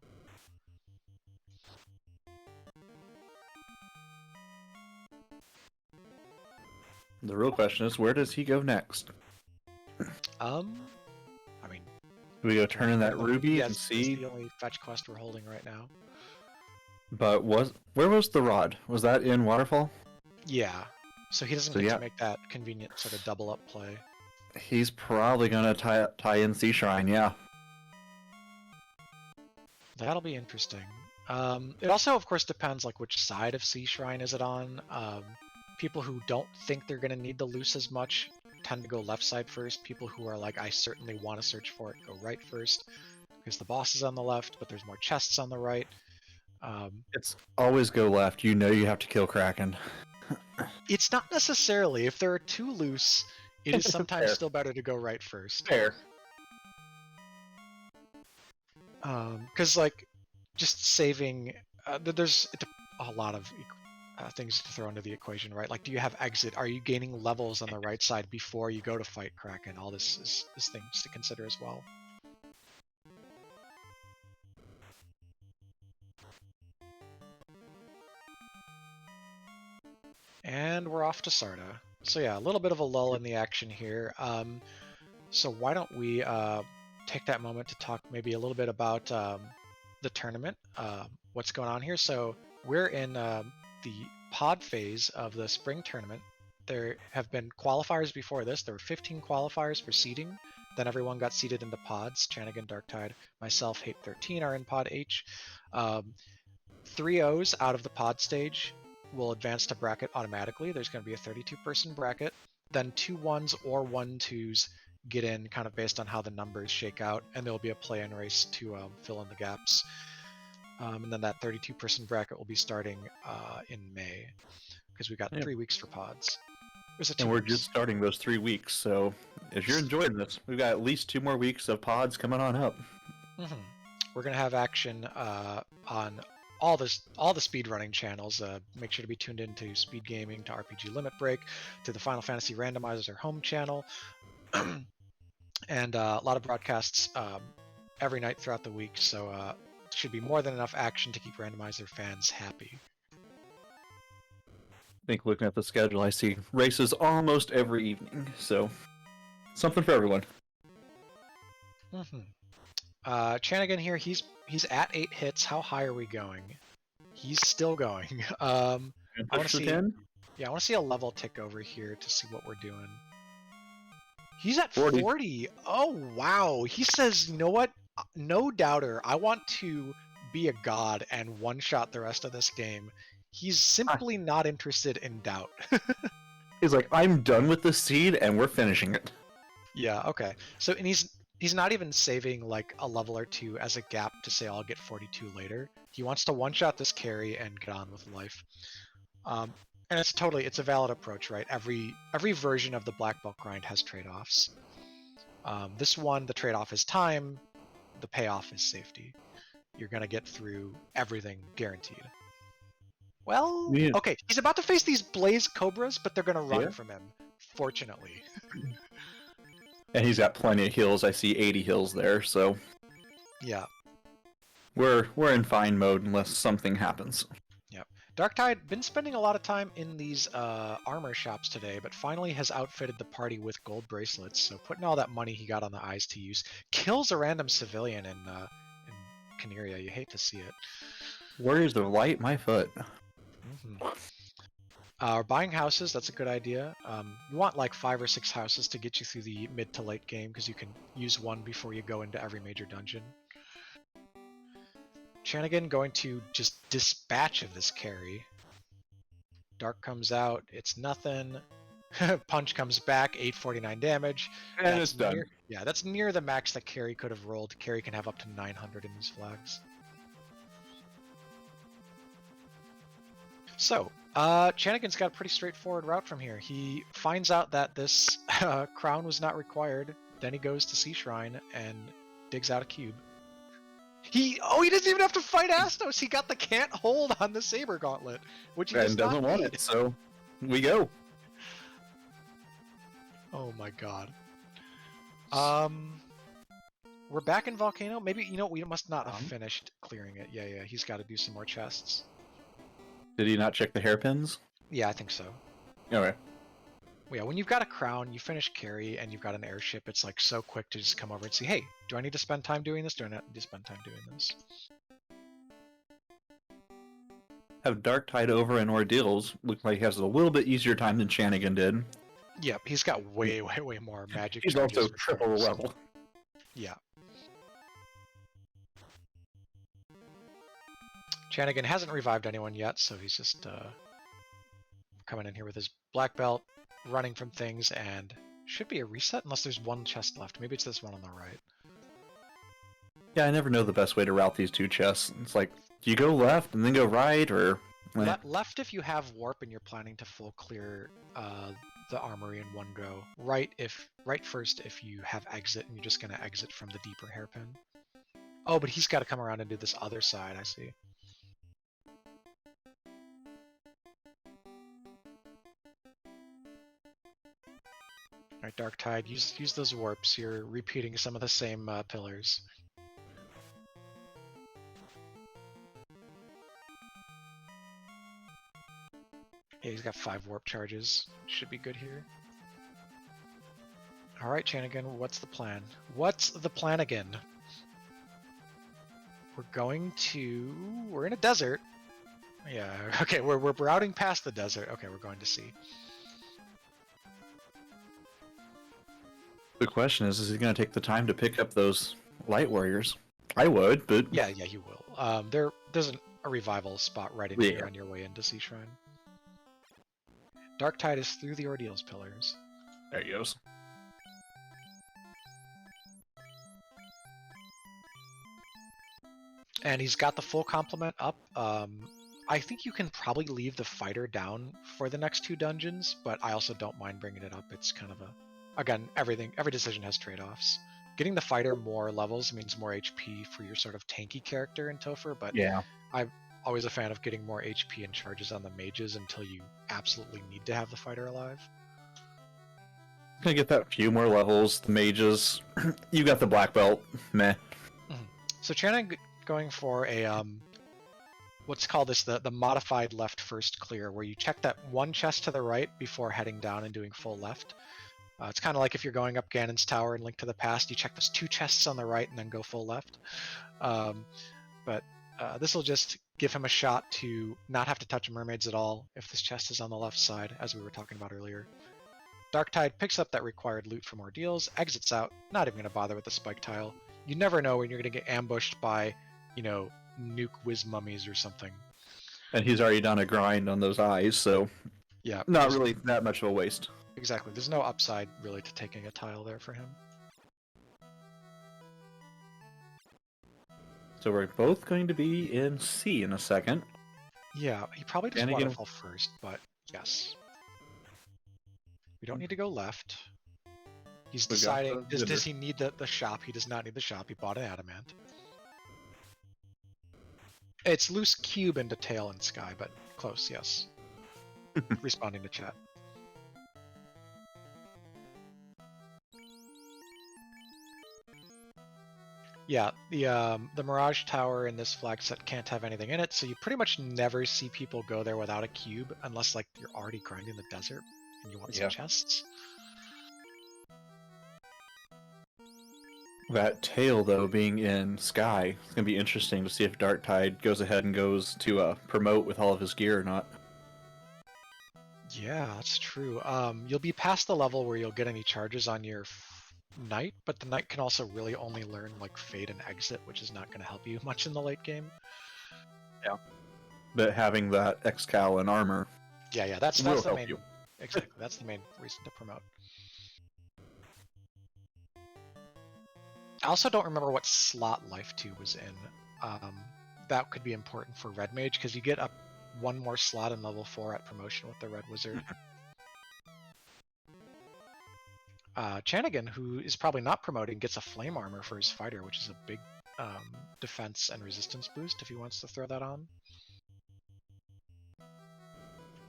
The real question is, where does he go next? I mean, Do we go turn in that ruby and it's see? the only fetch quest we're holding right now. But where was the rod? Was that in Waterfall? Yeah, so he doesn't So get yeah. to make that convenient sort of double up play. He's probably gonna tie in Sea Shrine, yeah. That'll be interesting. It also, of course, depends like which side of Sea Shrine is it on. People who don't think they're going to need the loose as much tend to go left side first. People who are like, I certainly want to search for it, go right first. Because the boss is on the left, but there's more chests on the right. It's always go left. You know you have to kill Kraken. It's not necessarily. If there are two loose, it is sometimes Fair. still better to go right first. Fair. Because like, just saving, there's a lot of things to throw into the equation, right? Like, do you have exit? Are you gaining levels on the right side before you go to fight Kraken? All this is things to consider as well. And we're off to Sarda. So yeah, a little bit of a lull in the action here. So why don't we take that moment to talk maybe a little bit about the tournament, what's going on here. So we're in the pod phase of the spring tournament. There have been qualifiers before this. There were 15 qualifiers for seeding. Then everyone got seeded into pods. Chanigan, Darktide, myself, Hate 13 are in pod H. 3 O's out of the pod stage will advance to bracket automatically. There's going to be a 32-person bracket. Then 2 1s or 1 2s get in kind of based on how the numbers shake out, and there'll be a play-in race to fill in the gaps. And then that 32-person bracket will be starting in May, because we got 3 weeks for pods. And we're just starting those 3 weeks, so if you're enjoying this, we've got at least 2 more weeks of pods coming on up. We're going to have action on all the speedrunning channels. Make sure to be tuned into Speed Gaming, to RPG Limit Break, to the Final Fantasy Randomizer, our home channel, and a lot of broadcasts every night throughout the week. So should be more than enough action to keep Randomizer fans happy. I think looking at the schedule, I see races almost every evening, so something for everyone. Chanigan here, he's at 8 hits. How high are we going? He's still going. I want to see 10? Yeah, I want to see a level tick over here to see what we're doing. He's at 40. Oh, wow. He says, you know what? No doubter. I want to be a god and one-shot the rest of this game. He's simply not interested in doubt. He's like, I'm done with the seed and we're finishing it. Yeah, okay. So, and he's not even saving like a level or 2 as a gap to say I'll get 42 later. He wants to one-shot this Carrie and get on with life. And it's a valid approach, right? Every version of the black belt grind has trade-offs. This one, the trade-off is time. The payoff is safety. You're gonna get through everything guaranteed. Well, okay, he's about to face these Blaze Cobras, but they're gonna run from him, fortunately. And he's got plenty of heals. I see 80 heals there, so yeah, we're in fine mode unless something happens. Yep. Darktide been spending a lot of time in these armor shops today, but finally has outfitted the party with gold bracelets. So putting all that money he got on the eyes to use, kills a random civilian in Caneria. You hate to see it. Warriors of Light, my foot. Buying houses, that's a good idea. You want like 5 or 6 houses to get you through the mid to late game, because you can use one before you go into every major dungeon. Chanigan going to just dispatch of this Carrie. Dark comes out, it's nothing. Punch comes back, 849 damage. And it's done. Yeah, that's near the max that Carrie could have rolled. Carrie can have up to 900 in these flags. So, Chanigan's got a pretty straightforward route from here. He finds out that this crown was not required, then he goes to Sea Shrine and digs out a cube. He doesn't even have to fight Astos. He got the can't hold on the Saber Gauntlet, which he doesn't want it. So we go. Oh my god. We're back in Volcano. Maybe, you know, we must not have Um. finished clearing it. Yeah, he's got to do some more chests. Did he not check the hairpins? Yeah, I think so. Okay. Yeah, when you've got a crown, you finish Carrie, and you've got an airship, it's like so quick to just come over and see, hey, do I need to spend time doing this? Do I not need to spend time doing this? Have Darktide over in Ordeals look like he has a little bit easier time than Chanigan did. Yep, he's got way more magic. He's charges also for triple the carries. level. Yeah. Chanigan hasn't revived anyone yet, so he's just coming in here with his black belt, running from things, and should be a reset unless there's one chest left. Maybe it's this one on the right. Yeah, I never know the best way to route these two chests. It's like, do you go left and then go right, or... Left if you have warp and you're planning to full clear the armory in one go. Right first if you have exit and you're just gonna exit from the deeper hairpin. Oh, but he's got to come around and do this other side. I see. All right, Darktide, use those warps. You're repeating some of the same pillars. Yeah, he's got 5 warp charges. Should be good here. Alright, Chanigan, what's the plan? What's the plan again? We're in a desert. Yeah, okay, we're routing past the desert. Okay, we're going to sea. The question is he going to take the time to pick up those light warriors? I would, but... Yeah, you will. There's a revival spot right in here on your way into Sea Shrine. Darktide is through the Ordeals pillars. There he goes. And he's got the full complement up. I think you can probably leave the fighter down for the next 2 dungeons, but I also don't mind bringing it up. It's kind of again, every decision has trade-offs. Getting the fighter more levels means more HP for your sort of tanky character in Topher, but yeah, I'm always a fan of getting more HP and charges on the mages until you absolutely need to have the fighter alive. Gonna get that few more levels. The mages, you got the black belt. Meh. Mm-hmm. So Chanigan going for a let's call this the modified left first clear, where you check that one chest to the right before heading down and doing full left. It's kind of like if you're going up Ganon's Tower in Link to the Past, you check those 2 chests on the right and then go full left. But this will just give him a shot to not have to touch mermaids at all if this chest is on the left side, as we were talking about earlier. Darktide picks up that required loot from Ordeals, exits out, not even going to bother with the spike tile. You never know when you're going to get ambushed by, you know, nuke whiz mummies or something. And he's already done a grind on those eyes, so yeah, not really that much of a waste. Exactly. There's no upside really to taking a tile there for him. So we're both going to be in C in a second. Yeah, he probably does waterfall first, but yes. We don't need to go left. He's deciding, does he need the shop? He does not need the shop. He bought an adamant. It's loose cube into tail and sky, but close, yes. Responding to chat. Yeah, the Mirage Tower in this flag set can't have anything in it, so you pretty much never see people go there without a cube, unless like you're already grinding the desert and you want some chests. That tail, though, being in Sky, it's going to be interesting to see if Darktide goes ahead and goes to promote with all of his gear or not. Yeah, that's true. You'll be past the level where you'll get any charges on your Knight, but the Knight can also really only learn like Fade and Exit, which is not going to help you much in the late game. Yeah. But having that Excal and armor... Yeah, that's the main... You. Exactly, that's the main reason to promote. I also don't remember what slot Life 2 was in. That could be important for Red Mage, because you get up 1 more slot in level 4 at promotion with the Red Wizard. Chanigan, who is probably not promoting, gets a Flame Armor for his fighter, which is a big defense and resistance boost if he wants to throw that on.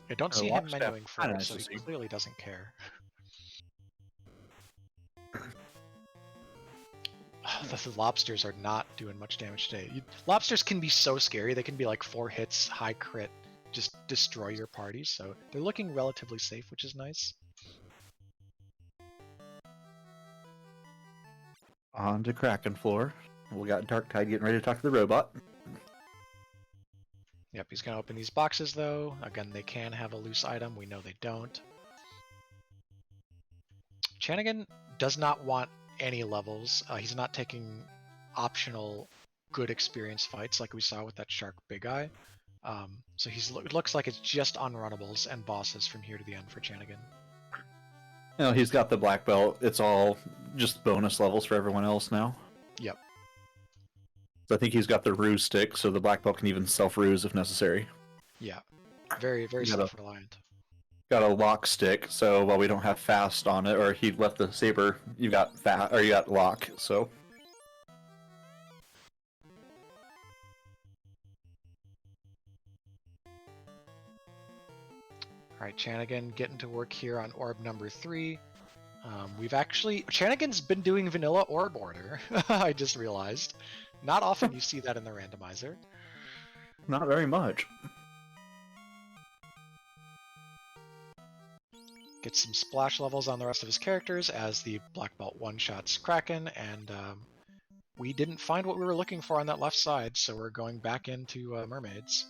I don't see him menuing for it, so he clearly doesn't care. The lobsters are not doing much damage today. Lobsters can be so scary. They can be like 4 hits, high crit, just destroy your party. So they're looking relatively safe, which is nice. On to Kraken floor. We got Darktide getting ready to talk to the robot. Yep, he's going to open these boxes, though. Again, they can have a loose item. We know they don't. Chanigan does not want any levels. He's not taking optional good experience fights like we saw with that Shark Big Eye. So it looks like it's just unrunnables and bosses from here to the end for Chanigan. You know, he's got the black belt. It's all just bonus levels for everyone else now. Yep. So I think he's got the ruse stick, so the black belt can even self-ruse if necessary. Yeah. Very, very self-reliant. Got a lock stick, so while we don't have fast on it, or he left the saber, you got you got lock, so. Alright, Chanigan getting to work here on orb number 3. Chanigan's been doing vanilla orb order, I just realized. Not often you see that in the randomizer. Not very much. Gets some splash levels on the rest of his characters as the black belt one-shots Kraken, and we didn't find what we were looking for on that left side, so we're going back into mermaids.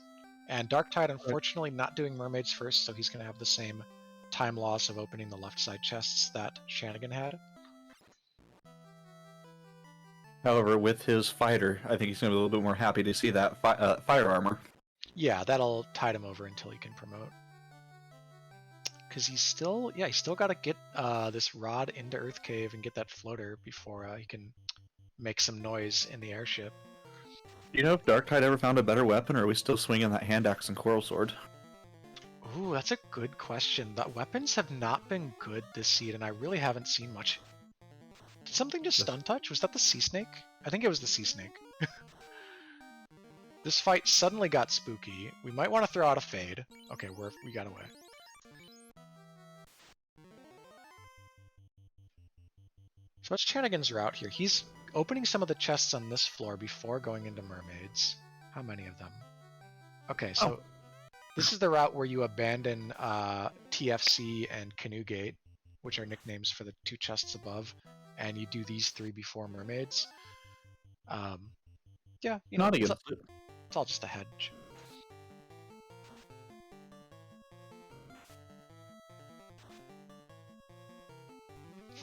And Darktide, unfortunately, not doing mermaids first, so he's going to have the same time loss of opening the left side chests that Chanigan had. However, with his fighter, I think he's going to be a little bit more happy to see that fire armor. Yeah, that'll tide him over until he can promote. Because he's still got to get this rod into Earth Cave and get that floater before he can make some noise in the airship. Do you know if Darktide ever found a better weapon, or are we still swinging that hand axe and coral sword? Ooh, that's a good question. The weapons have not been good this seed, and I really haven't seen much. Did something just stun touch? Was that the sea snake? I think it was the sea snake. This fight suddenly got spooky. We might want to throw out a fade. Okay, we got away. So what's Chanigan's route here? He's opening some of the chests on this floor before going into mermaids. How many of them? Okay, so this is the route where you abandon TFC and Canoe Gate, which are nicknames for the 2 chests above, and you do these 3 before mermaids. Yeah, you know, it's all just a hedge.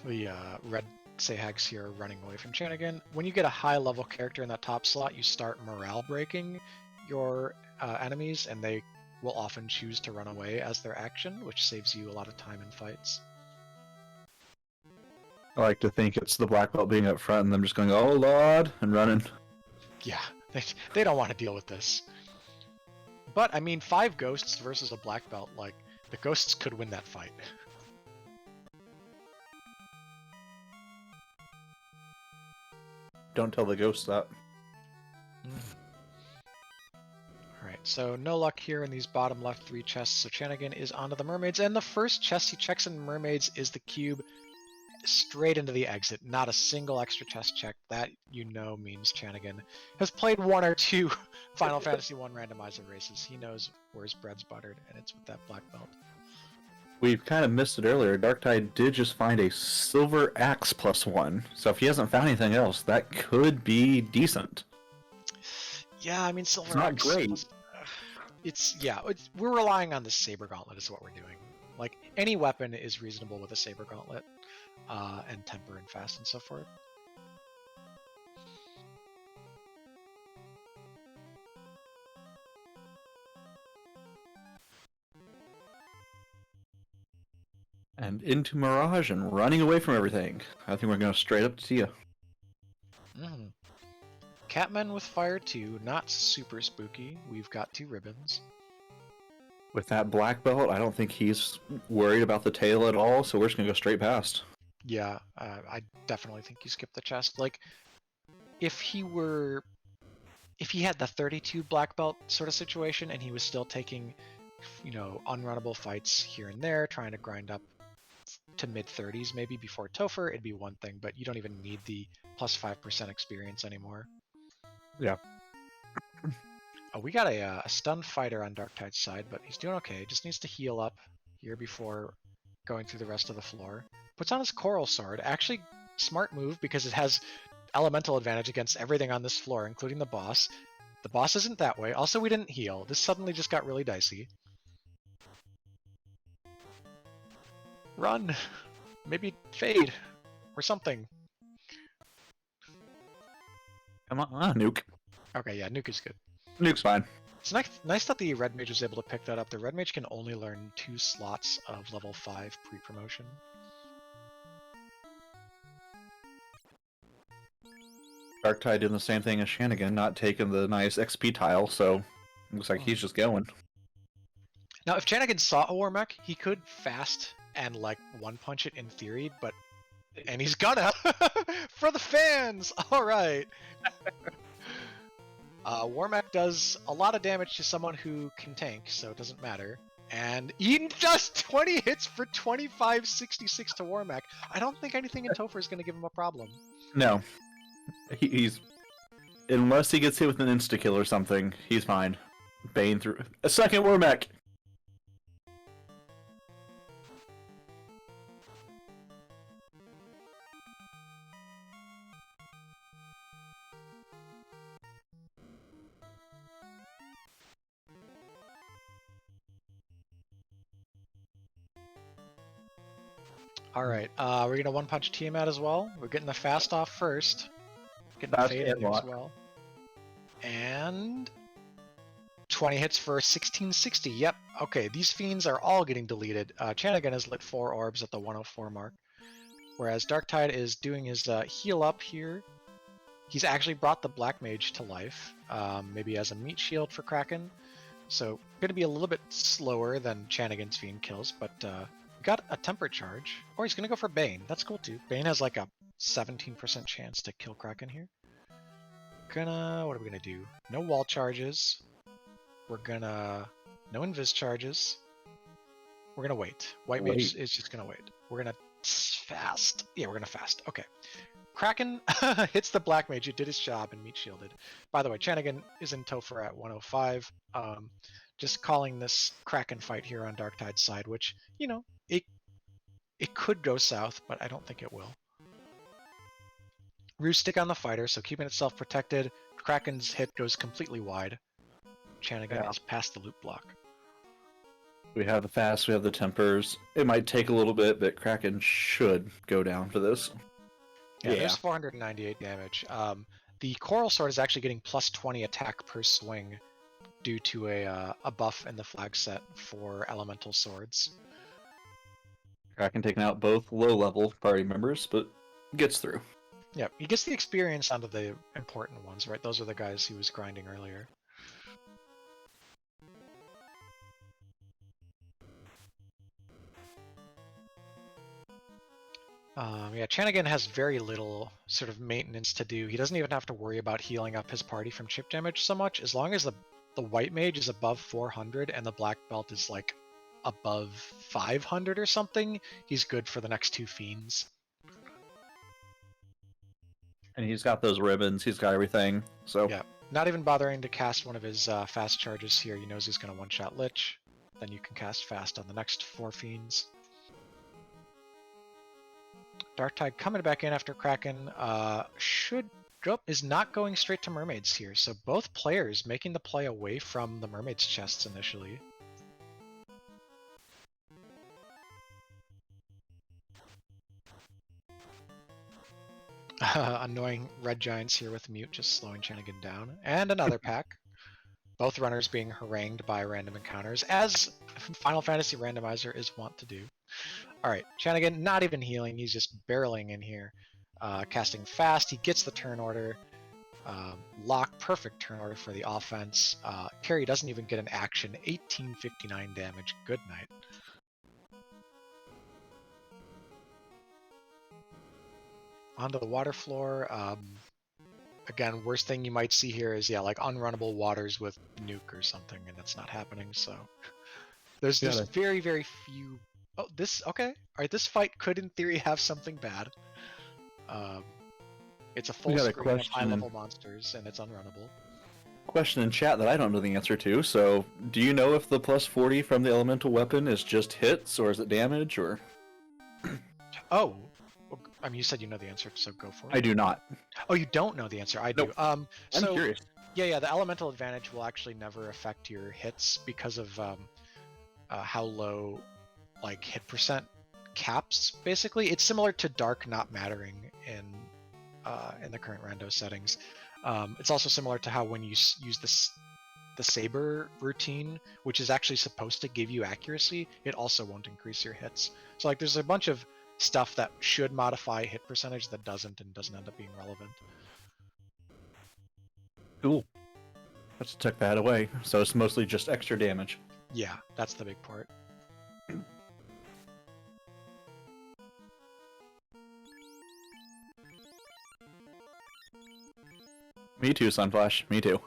The red Sahags here are running away from Chanigan. When you get a high-level character in that top slot, you start morale breaking your enemies, and they will often choose to run away as their action, which saves you a lot of time in fights. I like to think it's the black belt being up front and them just going, "Oh Lord," and running. Yeah, they don't want to deal with this. But, I mean, 5 ghosts versus a black belt, like, the ghosts could win that fight. Don't tell the ghosts that. Alright, so no luck here in these bottom left 3 chests, so Chanigan is onto the mermaids, and the first chest he checks in mermaids is the cube straight into the exit. Not a single extra chest check. That, you know, means Chanigan has played 1 or 2 Final Fantasy 1 randomizer races. He knows where his bread's buttered, and it's with that black belt. We've kind of missed it earlier. Darktide did just find a silver axe +1, so if he hasn't found anything else, that could be decent. Yeah, I mean, silver it's not axe, great. We're relying on the saber gauntlet is what we're doing. Like, any weapon is reasonable with a saber gauntlet, and temper and fast and so forth. And into Mirage and running away from everything. I think we're going straight up to Tia. Mm-hmm. Catmen with fire 2, not super spooky. We've got 2 ribbons. With that black belt, I don't think he's worried about the tail at all, so we're just going to go straight past. Yeah, I definitely think you skip the chest. Like, if he had the 32 black belt sort of situation and he was still taking, you know, unrunnable fights here and there, trying to grind up to mid-30s maybe before Topher, it'd be one thing, but you don't even need the plus 5% experience anymore. Yeah. Oh, we got a stunned fighter on Darktide's side, but he's doing okay. Just needs to heal up here before going through the rest of the floor. Puts on his Coral Sword. Actually, smart move because it has elemental advantage against everything on this floor, including the boss. The boss isn't that way. Also, we didn't heal. This suddenly just got really dicey. Run! Maybe fade or something. Come on, Nuke. Okay, yeah, Nuke is good. Nuke's fine. It's nice that the Red Mage was able to pick that up. The Red Mage can only learn 2 slots of level 5 pre-promotion. Darktide doing the same thing as Chanigan, not taking the nice XP tile, so looks like he's just going. Now, if Chanigan saw a War Mech, he could fast and like one-punch it in theory, and he's gonna for the fans. All right. War Mech does a lot of damage to someone who can tank, so it doesn't matter. And Eden does 20 hits for 2566 to War Mech. I don't think anything in Topher is going to give him a problem. No. He's... Unless he gets hit with an insta-kill or something, he's fine. Bane through... A second War Mech! Alright, we're gonna one-punch Tiamat as well. We're getting the fast off first. Getting the fade in as well. And... 20 hits for 1660. Yep, okay, these fiends are all getting deleted. Chanigan has lit 4 orbs at the 104 mark. Whereas Darktide is doing his heal up here. He's actually brought the Black Mage to life. Maybe as a meat shield for Kraken. So, going to be a little bit slower than Chanigan's fiend kills, but... got a temper charge. Or he's gonna go for Bane. That's cool too. Bane has like a 17% chance to kill Kraken here. What are we gonna do? No wall charges. We're gonna... No invis charges. We're gonna wait. White Mage is just gonna wait. We're gonna fast. Yeah, we're gonna fast. Okay. Kraken hits the Black Mage. It did his job and meat shielded. By the way, Chanigan is in Topher at 105. Just calling this Kraken fight here on Darktide's side, which, you know, it could go south, but I don't think it will. Ruse stick on the fighter, so keeping itself protected. Kraken's hit goes completely wide. Chanigan is past the loop block. We have the fast, we have the tempers. It might take a little bit, but Kraken should go down for this. Yeah, there's 498 damage. The Coral Sword is actually getting plus 20 attack per swing due to a buff in the flag set for elemental swords. Kraken taking out both low-level party members, but gets through. Yeah, he gets the experience onto the important ones, right? Those are the guys he was grinding earlier. Yeah, Chanigan has very little sort of maintenance to do. He doesn't even have to worry about healing up his party from chip damage so much. As long as the White Mage is above 400 and the Black Belt is like above 500 or something, he's good for the next 2 fiends. And he's got those ribbons, he's got everything, so... Yeah, not even bothering to cast one of his fast charges here. He knows he's going to one-shot Lich. Then you can cast fast on the next 4 fiends. Darktide coming back in after Kraken is not going straight to mermaids here, so both players making the play away from the mermaids chests initially. Annoying red giants here with mute, just slowing Chanigan down. And another pack. Both runners being harangued by random encounters, as Final Fantasy Randomizer is wont to do. Alright, Chanigan not even healing, he's just barreling in here. Casting fast, he gets the turn order. Lock, perfect turn order for the offense. Carrie doesn't even get an action, 1859 damage, good night. Onto the water floor. Again, worst thing you might see here is, like unrunnable waters with nuke or something, and that's not happening, so... There's very, very few Oh, this okay. All right, this fight could in theory have something bad. Um, it's a We full got a screen of question. high-level monsters, and it's unrunnable. Question in chat that I don't know the answer to. So, do you know if the plus 40 from the elemental weapon is just hits, or is it damage, or? Oh, well, I mean, you said you know the answer, so go for it. I do not. Oh, you don't know the answer. I do. Nope. I'm So curious. yeah, the elemental advantage will actually never affect your hits because of how low like hit percent caps. Basically, it's similar to dark not mattering in the current rando settings. It's also similar to how when you use the saber routine, which is actually supposed to give you accuracy, it also won't increase your hits. So like, there's a bunch of stuff that should modify hit percentage that doesn't and doesn't end up being relevant. Cool. Let's tuck that away. So it's mostly just extra damage. Yeah, that's the big part. Me too, Sunflash. Me too.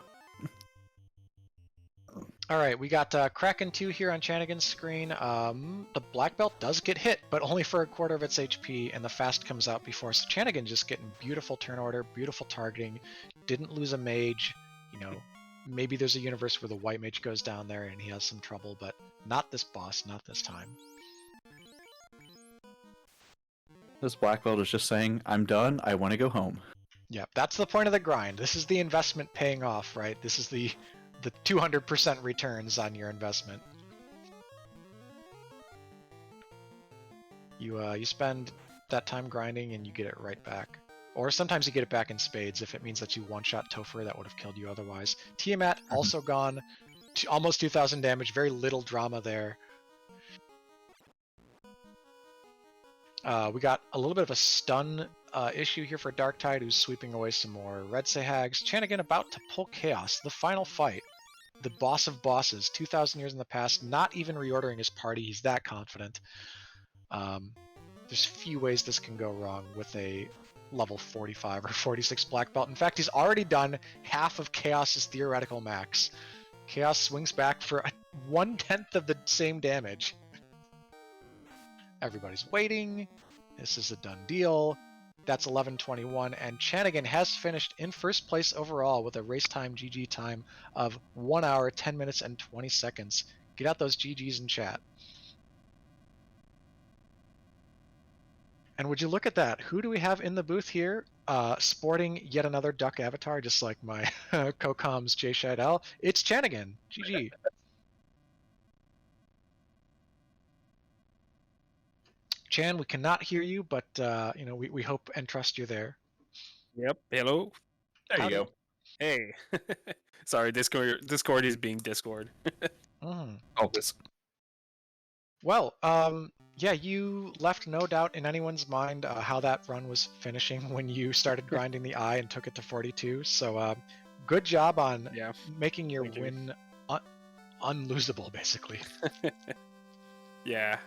All right, we got Kraken 2 here on Chanigan's screen. The black belt does get hit, but only for a quarter of its HP, and the fast comes out before. So Chanigan just getting beautiful turn order, beautiful targeting, didn't lose a mage. You know, maybe there's a universe where the white mage goes down there and he has some trouble, but not this boss, not this time. This black belt is just saying, I'm done, I want to go home. Yeah, that's the point of the grind. This is the investment paying off, right? This is the 200% returns on your investment. You spend that time grinding and you get it right back. Or sometimes you get it back in spades if it means that you one-shot Topher that would have killed you otherwise. Tiamat also gone, to almost 2,000 damage, very little drama there. We got a little bit of a stun issue here for Darktide, who's sweeping away some more Red Sahags. Chanigan about to pull Chaos, the final fight. The boss of bosses, 2,000 years in the past, not even reordering his party, he's that confident. There's few ways this can go wrong with a level 45 or 46 black belt. In fact, he's already done half of Chaos's theoretical max. Chaos swings back for 1/10 of the same damage. Everybody's waiting. This is a done deal. That's 11:21, and Chanigan has finished in first place overall with a race time GG time of 1 hour, 10 minutes, and 20 seconds. Get out those GGs in chat. And would you look at that? Who do we have in the booth here? Sporting yet another duck avatar, just like my co-com's Jay Shadell. It's Chanigan. GG. Chan, we cannot hear you, but we hope and trust you're there. Yep. Hello. There Howdy. you go. Hey. Sorry, Discord is being Discord. Mm. Oh, this. Well, yeah, you left no doubt in anyone's mind how that run was finishing when you started grinding the eye and took it to 42. So good job on making your win unlosable, basically. Yeah.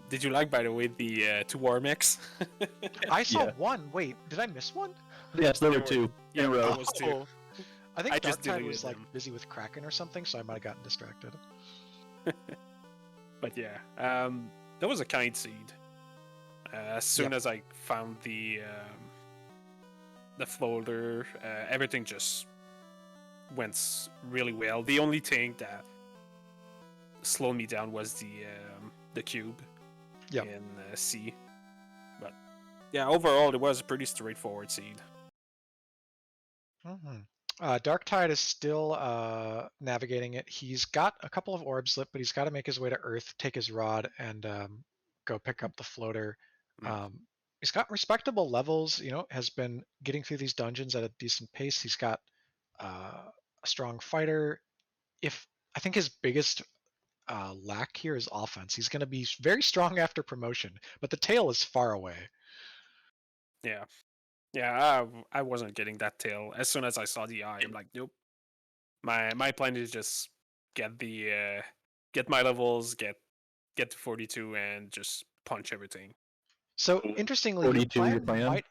Did you like, by the way, the 2 war mix? I saw one. Wait, did I miss one? Yes, there were two. Yeah, in a row. there was 2. Oh, I think I just Darktide deleted was like them. busy with Kraken or something, so I might have gotten distracted. But yeah, that was a kind seed. As soon as I found the folder, everything just went really well. The only thing that slowed me down was the cube in C. But yeah, overall it was a pretty straightforward seed. Mm-hmm. Darktide is still navigating it. He's got a couple of orbs lit, but he's got to make his way to Earth, take his rod, and go pick up the floater. He's got respectable levels, has been getting through these dungeons at a decent pace. He's got a strong fighter. I think his biggest lack here is offense. He's going to be very strong after promotion, but the tail is far away. Yeah. Yeah, I wasn't getting that tail. As soon as I saw the eye, I'm like, nope. My plan is just get my levels, get to 42, and just punch everything. So interestingly, 42 your your plan plan? might...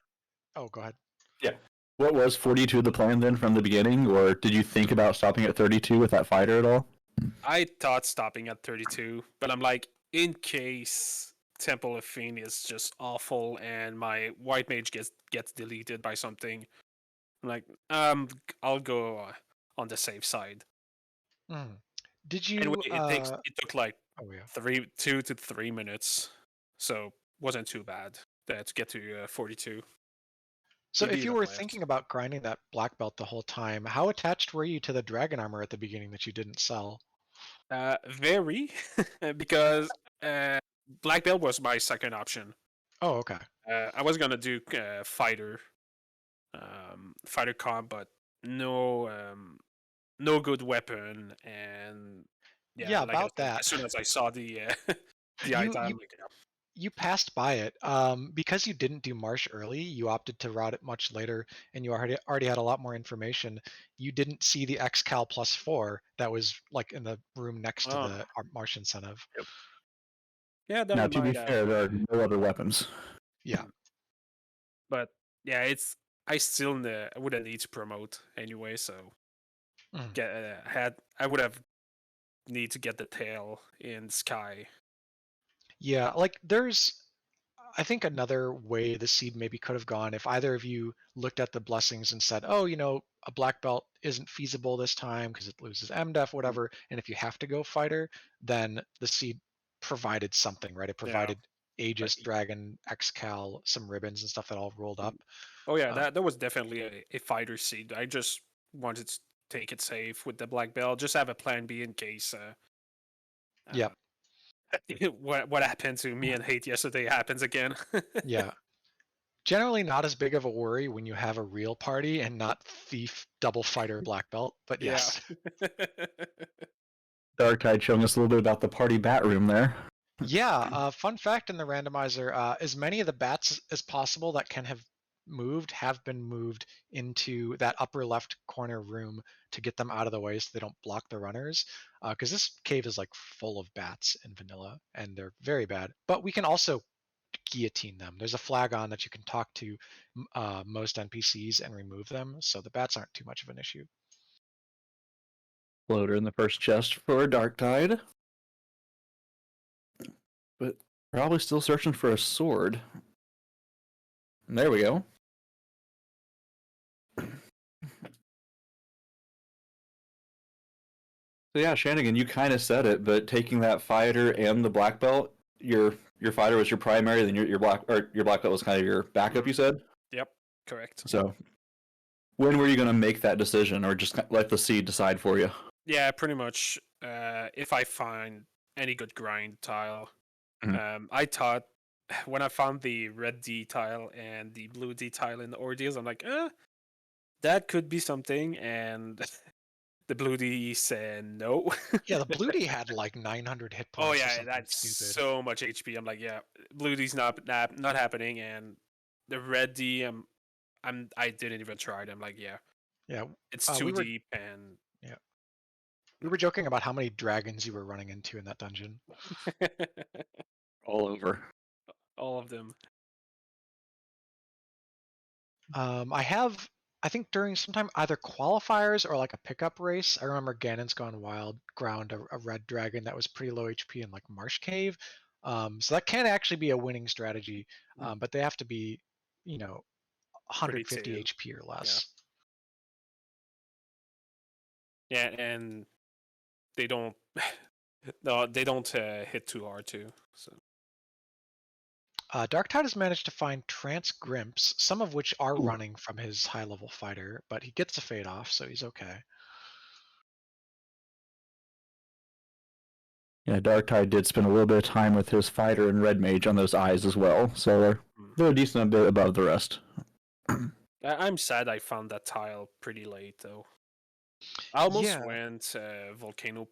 Oh, go ahead. Yeah. What was 42 the plan then from the beginning, or did you think about stopping at 32 with that fighter at all? I thought stopping at 32, but I'm like, in case Temple of Fiend is just awful and my white mage gets deleted by something, I'm like, I'll go on the safe side. Mm. Did Anyway, you? it took like Oh yeah. 2 to 3 minutes, so wasn't too bad to get to 42. So Maybe if you even were less. thinking about grinding that black belt the whole time, how attached were you to the dragon armor at the beginning that you didn't sell? Very, because black belt was my second option. Oh, okay. I was gonna do fighter comp, but no no good weapon, and yeah, Yeah, like I about said, that. as soon as I saw the the You item, you I'm like, yeah. you passed by it because you didn't do Marsh early. You opted to route it much later, and you already had a lot more information. You didn't see the XCal +4 that was like in the room next to Oh, the Marsh incentive. yep. Yeah, Now, that to be might have. fair, there are no other weapons. Yeah. But yeah, it's I still wouldn't need to promote anyway, so Mm. I would have need to get the tail in Sky. Yeah, like there's I think another way the seed maybe could have gone if either of you looked at the blessings and said, "Oh, a black belt isn't feasible this time because it loses MDef, whatever." And if you have to go fighter, then the seed provided something, right? It Yeah, provided like Aegis, Dragon, Xcal, some ribbons and stuff that all rolled up. oh yeah, Um, that was definitely a fighter seed. I just wanted to take it safe with the black belt. Just have a plan B in case yeah, what happened to me and Hate yesterday happens again. yeah. Generally not as big of a worry when you have a real party and not thief, double fighter, black belt. But Yeah. yes. Darktide showing us a little bit about the party bat room there. Yeah, fun fact in the randomizer, as many of the bats as possible that can have been moved into that upper left corner room to get them out of the way so they don't block the runners. Because this cave is like full of bats in vanilla, and they're very bad. But we can also guillotine them. There's a flag on that you can talk to most NPCs and remove them, so the bats aren't too much of an issue. Floater in the first chest for Darktide. But probably still searching for a sword. There we go. So yeah, Chanigan, you kind of said it, but taking that fighter and the black belt, your fighter was your primary, then your black belt was kind of your backup. You said. Yep, correct. So when were you going to make that decision, or just let the seed decide for you? Yeah, pretty much. If I find any good grind tile, I thought when I found the red D tile and the blue D tile in the Ordeals, I'm like, that could be something, and the blue D said no. Yeah, the blue D had like 900 hit Oh points or yeah, something that's stupid. so much HP. I'm like, yeah, blue D's not happening, and the red D, I didn't even try it. I'm like, yeah, Yeah, it's too we were deep, and yeah we were joking about how many dragons you were running into in that dungeon. All over. all of them. I think during sometime either qualifiers or like a pickup race, I remember Ganon's Gone Wild ground a red dragon that was pretty low HP in like Marsh Cave. So that can actually be a winning strategy, but they have to be, you know, Pretty 150 too. HP or Yeah. less. Yeah, and they don't. No, they don't hit too hard too. So Darktide has managed to find Trance Grimps, some of which are running from his high level fighter, but he gets a fade off, so he's okay. Yeah, Darktide did spend a little bit of time with his fighter and red mage on those eyes as well, so they're a decent bit above the rest. I'm sad I found that tile pretty late though. I almost Yeah. went Volcano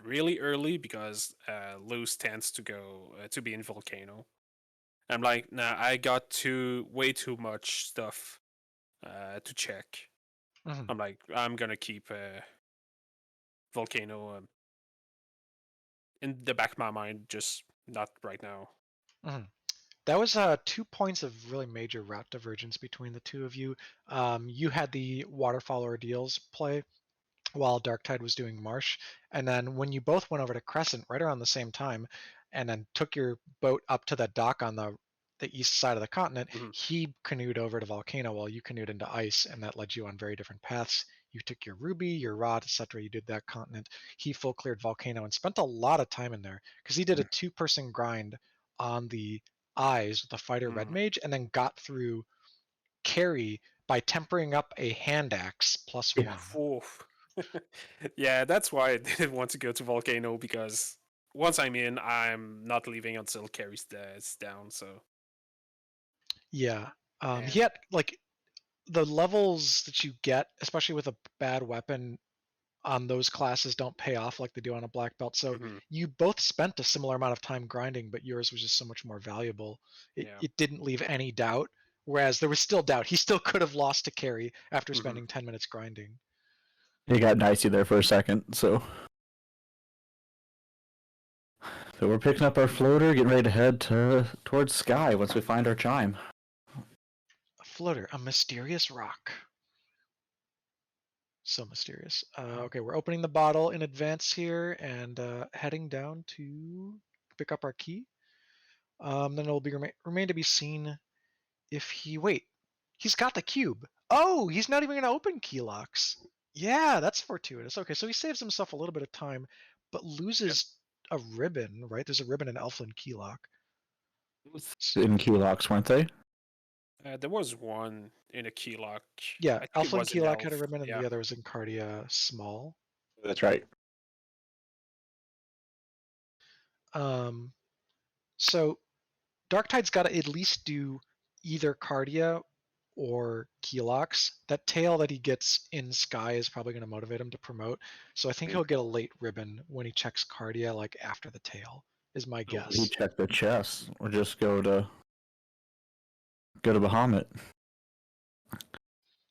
really early because Loose tends to go to be in Volcano. I'm like, nah, I got way too much stuff to check. Mhm. I'm like, I'm gonna keep Volcano in the back of my mind, just not right now. Mhm. That was 2 points of really major route divergence between the two of you. You had the Waterfall Ordeals play while Darktide was doing Marsh, and then when you both went over to Crescent right around the same time, and then took your boat up to the dock on the east side of the continent, he canoed over to Volcano while you canoed into ice, and that led you on very different paths. You took your ruby, your rod, etc. You did that continent. He full cleared Volcano and spent a lot of time in there because he did a 2-person grind on the eyes with the fighter red mage, and then got through Carrie by tempering up a hand axe +1. Yeah, that's why I didn't want to go to Volcano, because once I'm in, I'm not leaving until Carrie's down. So yeah, he had like the levels that you get, especially with a bad weapon on those classes, don't pay off like they do on a black belt. So you both spent a similar amount of time grinding, but yours was just so much more valuable. It didn't leave any doubt, whereas there was still doubt. He still could have lost to Carrie after spending 10 minutes grinding. He got dicey there for a second, so we're picking up our floater, getting ready to head towards Sky once we find our chime. A floater, a mysterious rock. So mysterious. Okay, we're opening the bottle in advance here and heading down to pick up our key. Then it'll be remain to be seen if he's got the cube. Oh, he's not even going to open key locks. Yeah, that's fortuitous. Okay, so he saves himself a little bit of time, but loses a ribbon, right? There's a ribbon in Elfland key lock. In key locks, weren't they? There was one in a key lock. Yeah, Elfland key lock had a ribbon, and the other was in Cardia small. That's right. So Darktide's got to at least do either Cardia or Keylocks. That tail that he gets in Sky is probably going to motivate him to promote. So I think he'll get a late ribbon when he checks Cardia, like after the tail, is my guess. He checked the chest, or just go to Bahamut.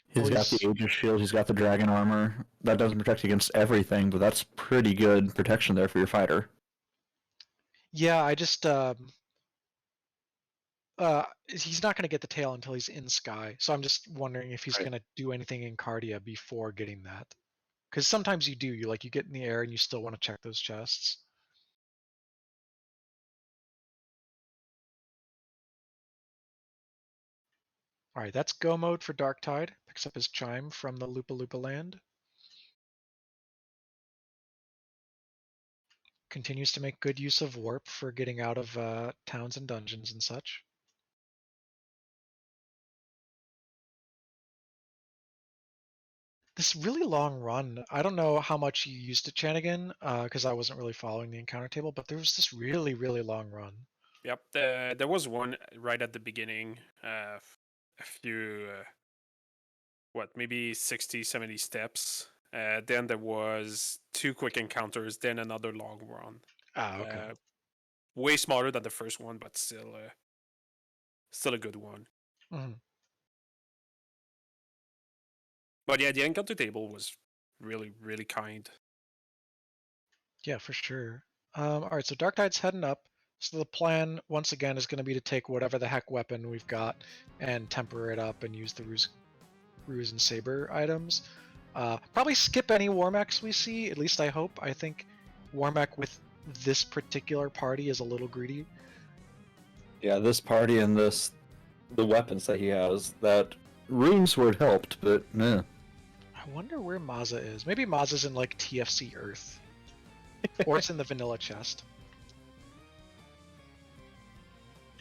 He's got the Aegis shield, he's got the dragon armor. That doesn't protect against everything, but that's pretty good protection there for your fighter. Yeah, I just he's not going to get the tail until he's in Sky, so I'm just wondering if he's going to do anything in Cardia before getting that. Because sometimes you do, you get in the air and you still want to check those chests. All right, that's go mode for Darktide. Picks up his chime from the Lupa Lupa land. Continues to make good use of warp for getting out of towns and dungeons and such. This really long run, I don't know how much you used to Chanigan, because I wasn't really following the encounter table, but there was this really, really long run. Yep, there was one right at the beginning, a few, maybe 60, 70 steps. Then there was 2 quick encounters, then another long run. Okay. Way smaller than the first one, but still a good one. But yeah, the encounter table was really, really kind. Yeah, for sure. All right, so Darktide's heading up. So the plan, once again, is going to be to take whatever the heck weapon we've got and temper it up and use the Ruse and Saber items. Probably skip any Warmechs we see, at least I hope. I think Warmech with this particular party is a little greedy. Yeah, this party and the weapons that he has, that Rune Sword helped, but meh. I wonder where Maza is. Maybe Maza's in like TFC Earth. Or it's in the vanilla chest.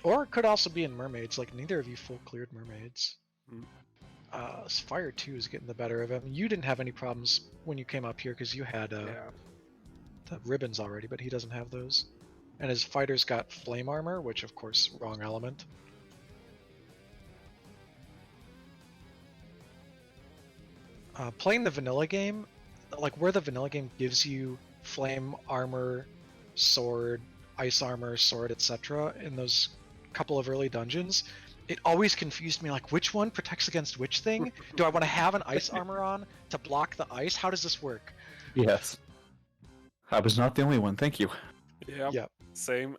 Or it could also be in Mermaids, like neither of you full cleared Mermaids. Fire 2 is getting the better of him. You didn't have any problems when you came up here because you had the ribbons already, but he doesn't have those. And his fighter's got flame armor, which of course, wrong element. Playing the vanilla game, like where the vanilla game gives you flame armor, sword, ice armor, sword, etc. in those couple of early dungeons, it always confused me, like which one protects against which thing? Do I want to have an ice armor on to block the ice? How does this work? Yes. I was not the only one, thank you. Yep. Same.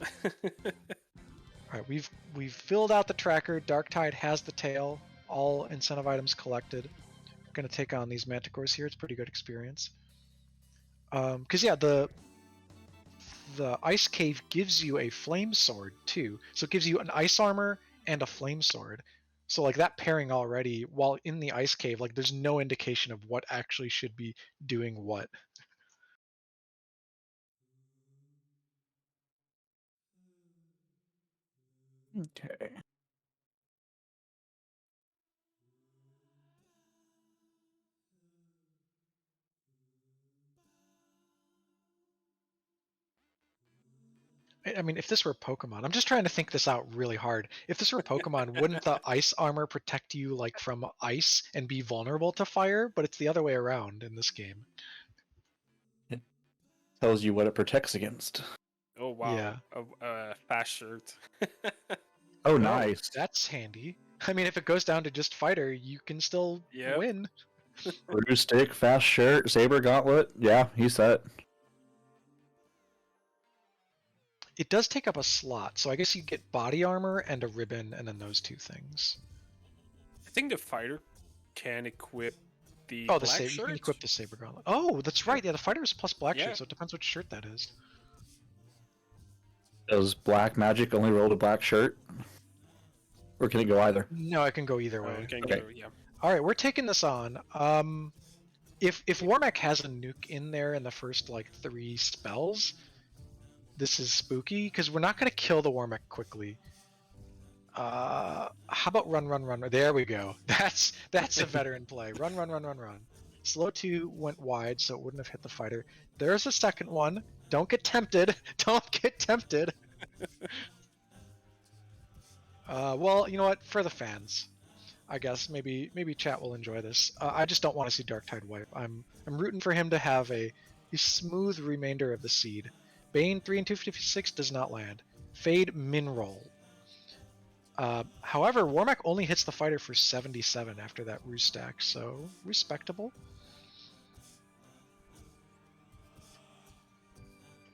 Alright, we've filled out the tracker. Darktide has the tail, all incentive items collected. Gonna take on these manticores here. It's pretty good experience. Because yeah, the the ice cave gives you a flame sword too. So it gives you an ice armor and a flame sword. So like that pairing already, while in the ice cave, like there's no indication of what actually should be doing what. Okay. I mean, if this were Pokemon, I'm just trying to think this out really hard. If this were Pokemon, wouldn't the ice armor protect you like from ice and be vulnerable to fire? But it's the other way around in this game. It tells you what it protects against. Oh wow, Yeah. a fast shirt. Oh, Oh, nice. that's handy. I mean, if it goes down to just fighter, you can still Yep. win. Blue stick, fast shirt, saber gauntlet. Yeah, he's set. It does take up a slot, so I guess you get body armor and a ribbon, and then those two things. I think the fighter can equip the Oh, black you shirt. can equip the saber gauntlet. Oh, that's right. Yeah, the fighter is plus black Yeah. shirt, so it depends which shirt that is. Does black magic only roll to black shirt? Or can it go either? No, it can go either way. Okay. Okay. Yeah. All right, we're taking this on. If Warmack has a nuke in there in the first like 3 spells, this is spooky because we're not going to kill the Warmack quickly. How about run? There we go. That's a veteran play. Run. Slow 2 went wide, so it wouldn't have hit the fighter. There's a second one. Don't get tempted. Don't get tempted. Well, you know what? For the fans, I guess maybe chat will enjoy this. I just don't want to see Darktide wipe. I'm rooting for him to have a smooth remainder of the seed. Bane 3 and 256 does not land. Fade min roll. However, Warmack only hits the fighter for 77 after that roost stack, so respectable.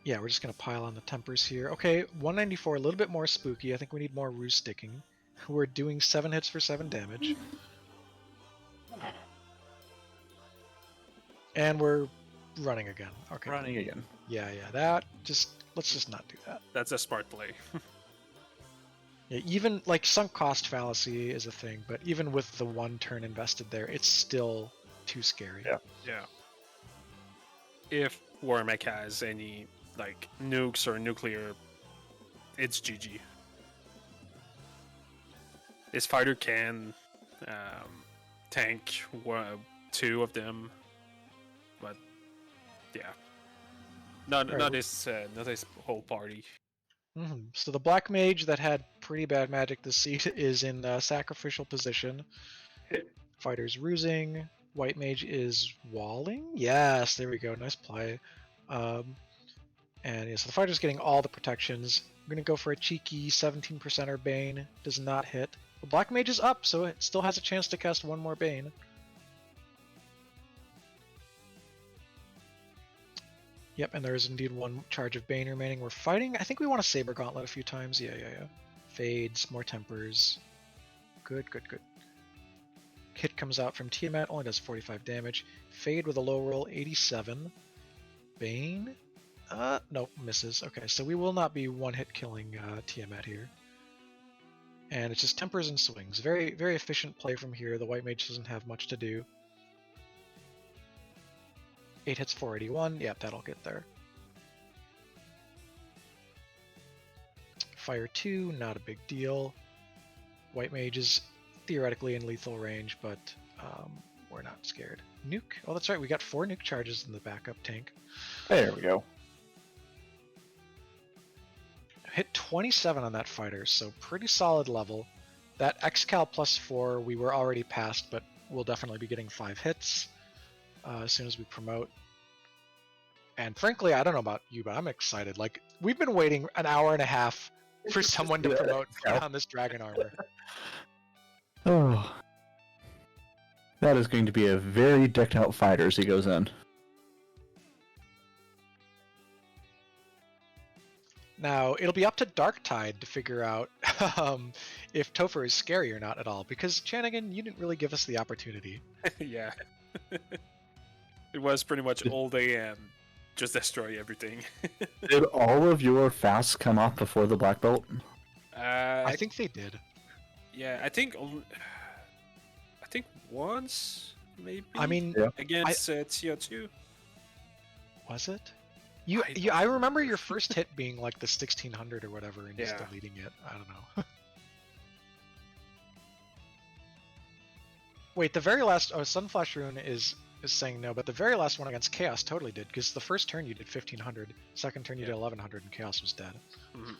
Yeah, we're just gonna pile on the tempers here. Okay, 194, a little bit more spooky. I think we need more roost sticking. We're doing 7 hits for 7 damage. And we're running again. Okay. Running again. Yeah, let's just not do that. That's a smart play. Yeah, even like sunk cost fallacy is a thing, but even with the 1 turn invested there, it's still too scary. Yeah. If Warmack has any like nukes or nuclear, it's GG. This fighter can tank 2 of them, but yeah, not this whole party. So the black mage that had pretty bad magic this seed is in sacrificial position. Fighter's rusing. White mage is walling. Yes, there we go. Nice play. And yeah, so the fighter's getting all the protections. I'm gonna go for a cheeky 17%er Bane. Does not hit. The black mage is up, so it still has a chance to cast 1 more Bane. Yep, and there is indeed 1 charge of Bane remaining. We're fighting. I think we want to Saber Gauntlet a few times. Yeah. Fades, more tempers. Good. Hit comes out from Tiamat, only does 45 damage. Fade with a low roll, 87. Bane? Nope, misses. Okay, so we will not be 1-hit killing Tiamat here. And it's just tempers and swings. Very, very efficient play from here. The white mage doesn't have much to do. 8 hits, 481. Yep, that'll get there. Fire 2, not a big deal. White mage is theoretically in lethal range, but we're not scared. Nuke. Oh, that's right. We got 4 nuke charges in the backup tank. There we go. Hit 27 on that fighter, so pretty solid level. That Xcal plus 4 we were already past, but we'll definitely be getting 5 hits as soon as we promote. And frankly, I don't know about you, but I'm excited. Like, we've been waiting an hour and a half for someone to promote on this dragon armor. Oh. That is going to be a very decked out fighter as he goes in. Now, it'll be up to Darktide to figure out if Topher is scary or not at all, because Chanigan, you didn't really give us the opportunity. Yeah. It was pretty much all day and just destroy everything. Did all of your fasts come off before the black belt? I think they did. Yeah, I think once maybe. I mean, against TO2. Was it? I remember your first hit being like the 1600 or whatever, and just deleting it. I don't know. Wait, the very last Sunflash Rune is saying no, but the very last one against Chaos totally did, because the first turn you did 1500, second turn you did 1100, and Chaos was dead. Mm-hmm.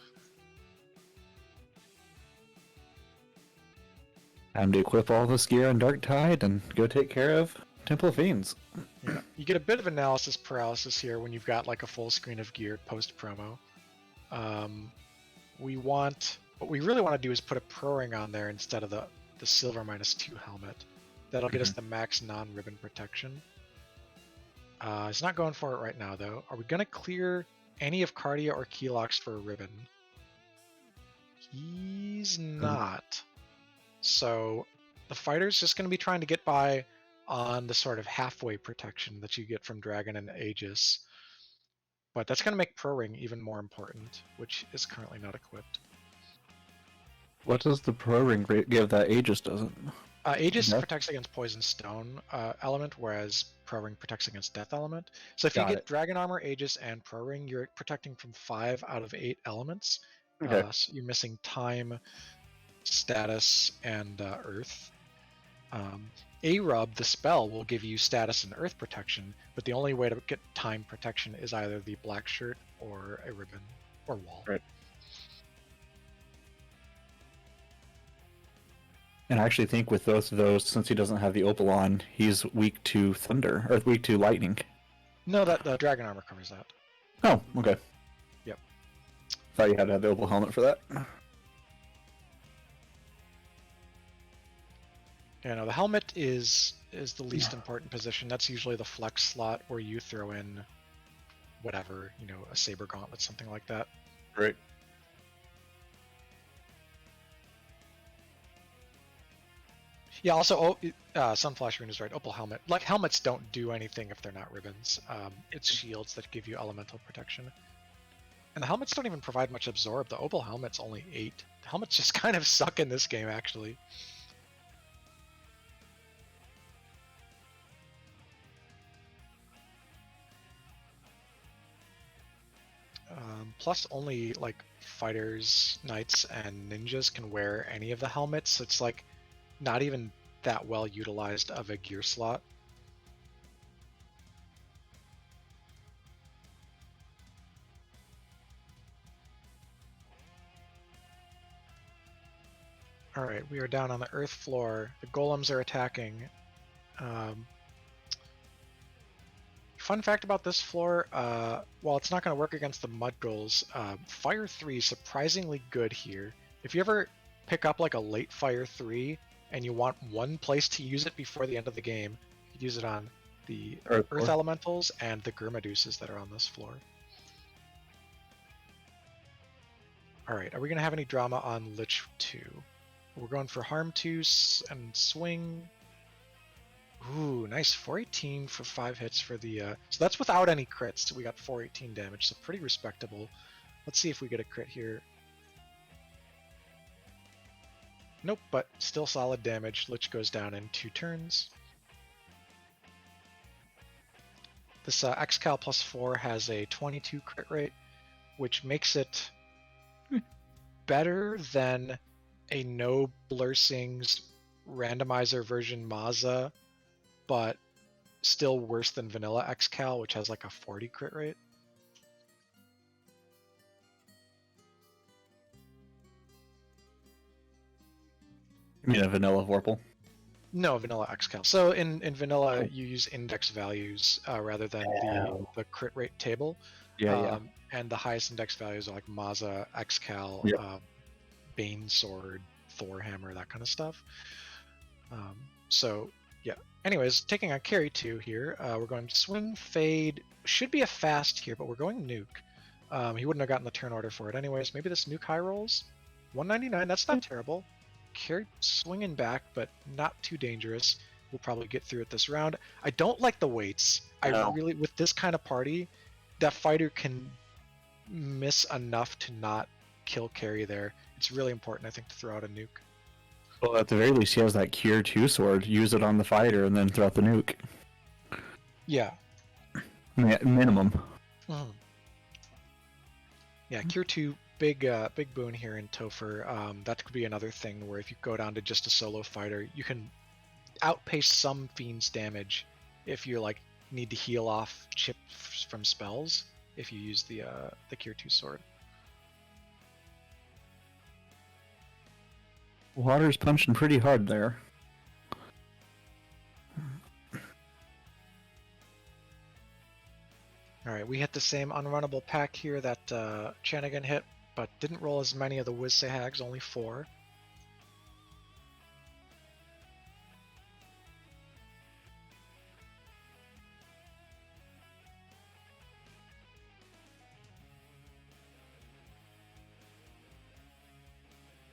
Time to equip all this gear on Darktide and go take care of Temple of Fiends. Yeah, you get a bit of analysis paralysis here when you've got like a full screen of gear post promo. What we really want to do is put a pro ring on there instead of the silver -2 helmet. That'll get us the max non-ribbon protection. He's not going for it right now though. Are we gonna clear any of Cardia or Keylocks for a ribbon? He's not. So the fighter's just gonna be trying to get by on the sort of halfway protection that you get from Dragon and Aegis. But that's going to make Pro Ring even more important, which is currently not equipped. What does the Pro Ring give that Aegis doesn't? Aegis protects against Poison Stone element, whereas Pro Ring protects against Death element. So if you get Dragon Armor, Aegis, and Pro Ring, you're protecting from 5 out of 8 elements. Okay. So you're missing Time, Status, and Earth. A-Rub, the spell, will give you status and earth protection, but the only way to get time protection is either the black shirt or a ribbon or wall. Right. And I actually think with both of those, since he doesn't have the Opal on, he's weak to thunder, or weak to lightning. No, that the Dragon Armor covers that. Oh, okay. Yep. Thought you had to have the Opal helmet for that. Yeah, no, the helmet is the least important position. That's usually the flex slot where you throw in whatever, a saber gauntlet, something like that. Right. Yeah, also, Sunflash Rune is right. Opal Helmet. Like, helmets don't do anything if they're not ribbons. It's shields that give you elemental protection. And the helmets don't even provide much absorb. The Opal Helmet's only 8. The helmets just kind of suck in this game, actually. Plus, only like fighters, knights, and ninjas can wear any of the helmets. So it's like not even that well utilized of a gear slot. All right, we are down on the earth floor. The golems are attacking. Fun fact about this floor, while it's not going to work against the mud goals, Fire 3 is surprisingly good here. If you ever pick up like a late Fire 3 and you want one place to use it before the end of the game, you use it on the Earth Elementals and the Gurmaduses that are on this floor. Alright, are we going to have any drama on Lich 2? We're going for Harm 2 and Swing. Ooh, nice 418 for 5 hits for the... So that's without any crits. We got 418 damage, so pretty respectable. Let's see if we get a crit here. Nope, but still solid damage. Lich goes down in 2 turns. This Xcal plus 4 has a 22 crit rate, which makes it better than a no Blursings randomizer version Maza, but still worse than vanilla Xcal, which has like a 40 crit rate. You mean a vanilla Vorpal? No, vanilla Xcal. So in vanilla, you use index values rather than the crit rate table. Yeah. And the highest index values are like Maza, Xcal, Bane Sword, Thor Hammer, that kind of stuff. So yeah. Anyways, taking on Carrie 2 here, we're going Swing, Fade. Should be a fast here, but we're going Nuke. He wouldn't have gotten the turn order for it anyways. Maybe this Nuke high rolls? 199, that's not terrible. Carrie swinging back, but not too dangerous. We'll probably get through it this round. I don't like the weights. I really, with this kind of party, that fighter can miss enough to not kill Carrie there. It's really important, I think, to throw out a nuke. Well, at the very least, he has that Cure 2 sword. Use it on the fighter and then throw out the nuke. Yeah. Minimum. Mm. Yeah, Cure 2, big boon here in Topher. That could be another thing where if you go down to just a solo fighter, you can outpace some Fiend's damage if you like need to heal off chips from spells if you use the Cure 2 sword. Water's punching pretty hard there. Alright, we hit the same unrunnable pack here that Chanigan hit, but didn't roll as many of the Wiz-Hags, only 4.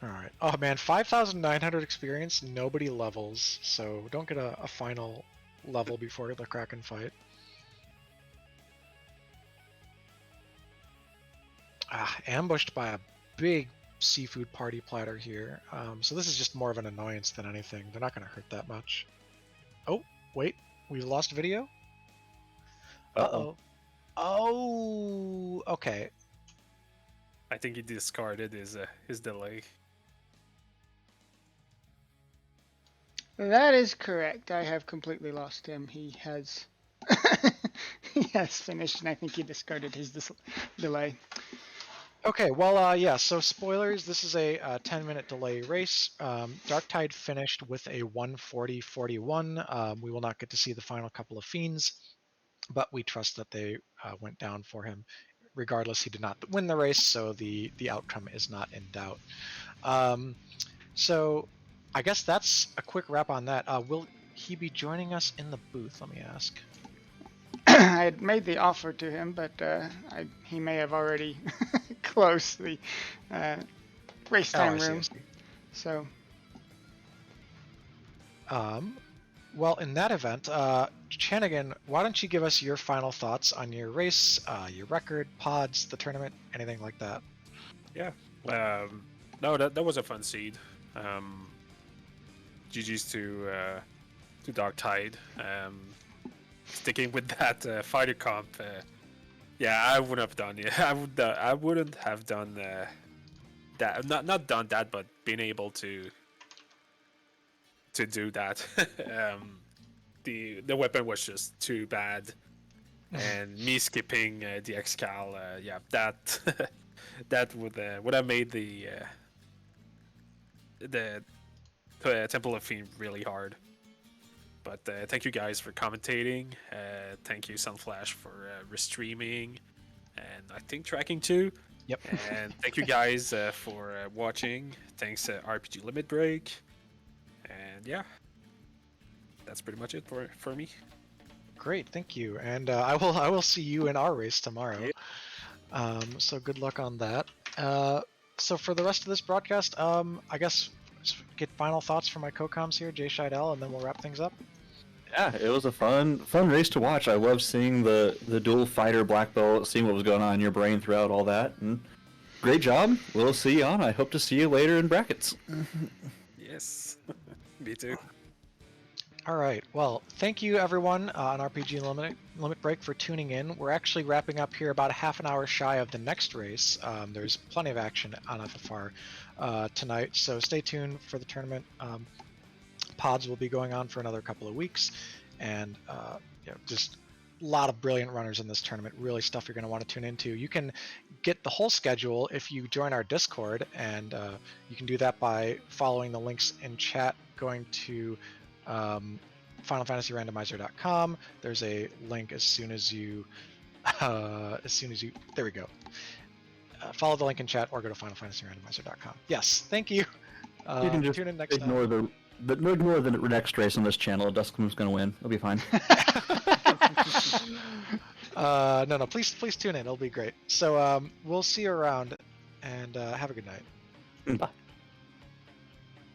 Alright. Oh man, 5,900 experience, nobody levels, so don't get a final level before the Kraken fight. Ambushed by a big seafood party platter here. So this is just more of an annoyance than anything. They're not going to hurt that much. Oh, wait. We lost video? Uh-oh. Oh, okay. I think he discarded his delay. That is correct. I have completely lost him. He has he has finished, and I think he discarded his delay. Okay, well, yeah, so spoilers, this is a 10-minute delay race. Darktide finished with a 140-41. We will not get to see the final couple of Fiends, but we trust that they went down for him. Regardless, he did not win the race, so the outcome is not in doubt. So I guess that's a quick wrap on that. Will he be joining us in the booth, let me ask? I had made the offer to him, but he may have already closed the race time room. So, well, in that event, Chanigan, why don't you give us your final thoughts on your race, your record, pods, the tournament, anything like that? Yeah. No, that was a fun seed. GG's to Darktide. Sticking with that fighter comp, yeah, I wouldn't have done it. I wouldn't have done that. Not done that, but been able to do that. The weapon was just too bad, and me skipping the Excal, yeah, that would have made the Temple of Fiend really hard. But thank you guys for commentating. Thank you Sunflash for restreaming, and I think tracking too. Yep. And thank you guys for watching. Thanks RPG Limit Break. And yeah, that's pretty much it for me. Great, thank you. And I will see you in our race tomorrow. Yeah. So good luck on that. So for the rest of this broadcast, I guess get final thoughts from my co-coms here, Jay Scheidel, and then we'll wrap things up. Yeah, it was a fun race to watch. I love seeing the dual fighter black belt, seeing what was going on in your brain throughout all that. And great job. We'll see you on. I hope to see you later in brackets. Yes, me too. All right. Well, thank you everyone on RPG Limit Break for tuning in. We're actually wrapping up here about a half an hour shy of the next race. There's plenty of action on FFR tonight, so stay tuned for the tournament. Pods will be going on for another couple of weeks, and just a lot of brilliant runners in this tournament. Really stuff you're going to want to tune into. You can get the whole schedule if you join our Discord, and you can do that by following the links in chat, going to FinalFantasyRandomizer.com. There's a link as soon as you there we go. Follow the link in chat or go to FinalFantasyRandomizer.com. Yes, thank you. You can just tune in next ignore time. ignore the next race on this channel. Duskmoon's going to win. It'll be fine. No, please tune in. It'll be great. So we'll see you around, and have a good night. Bye.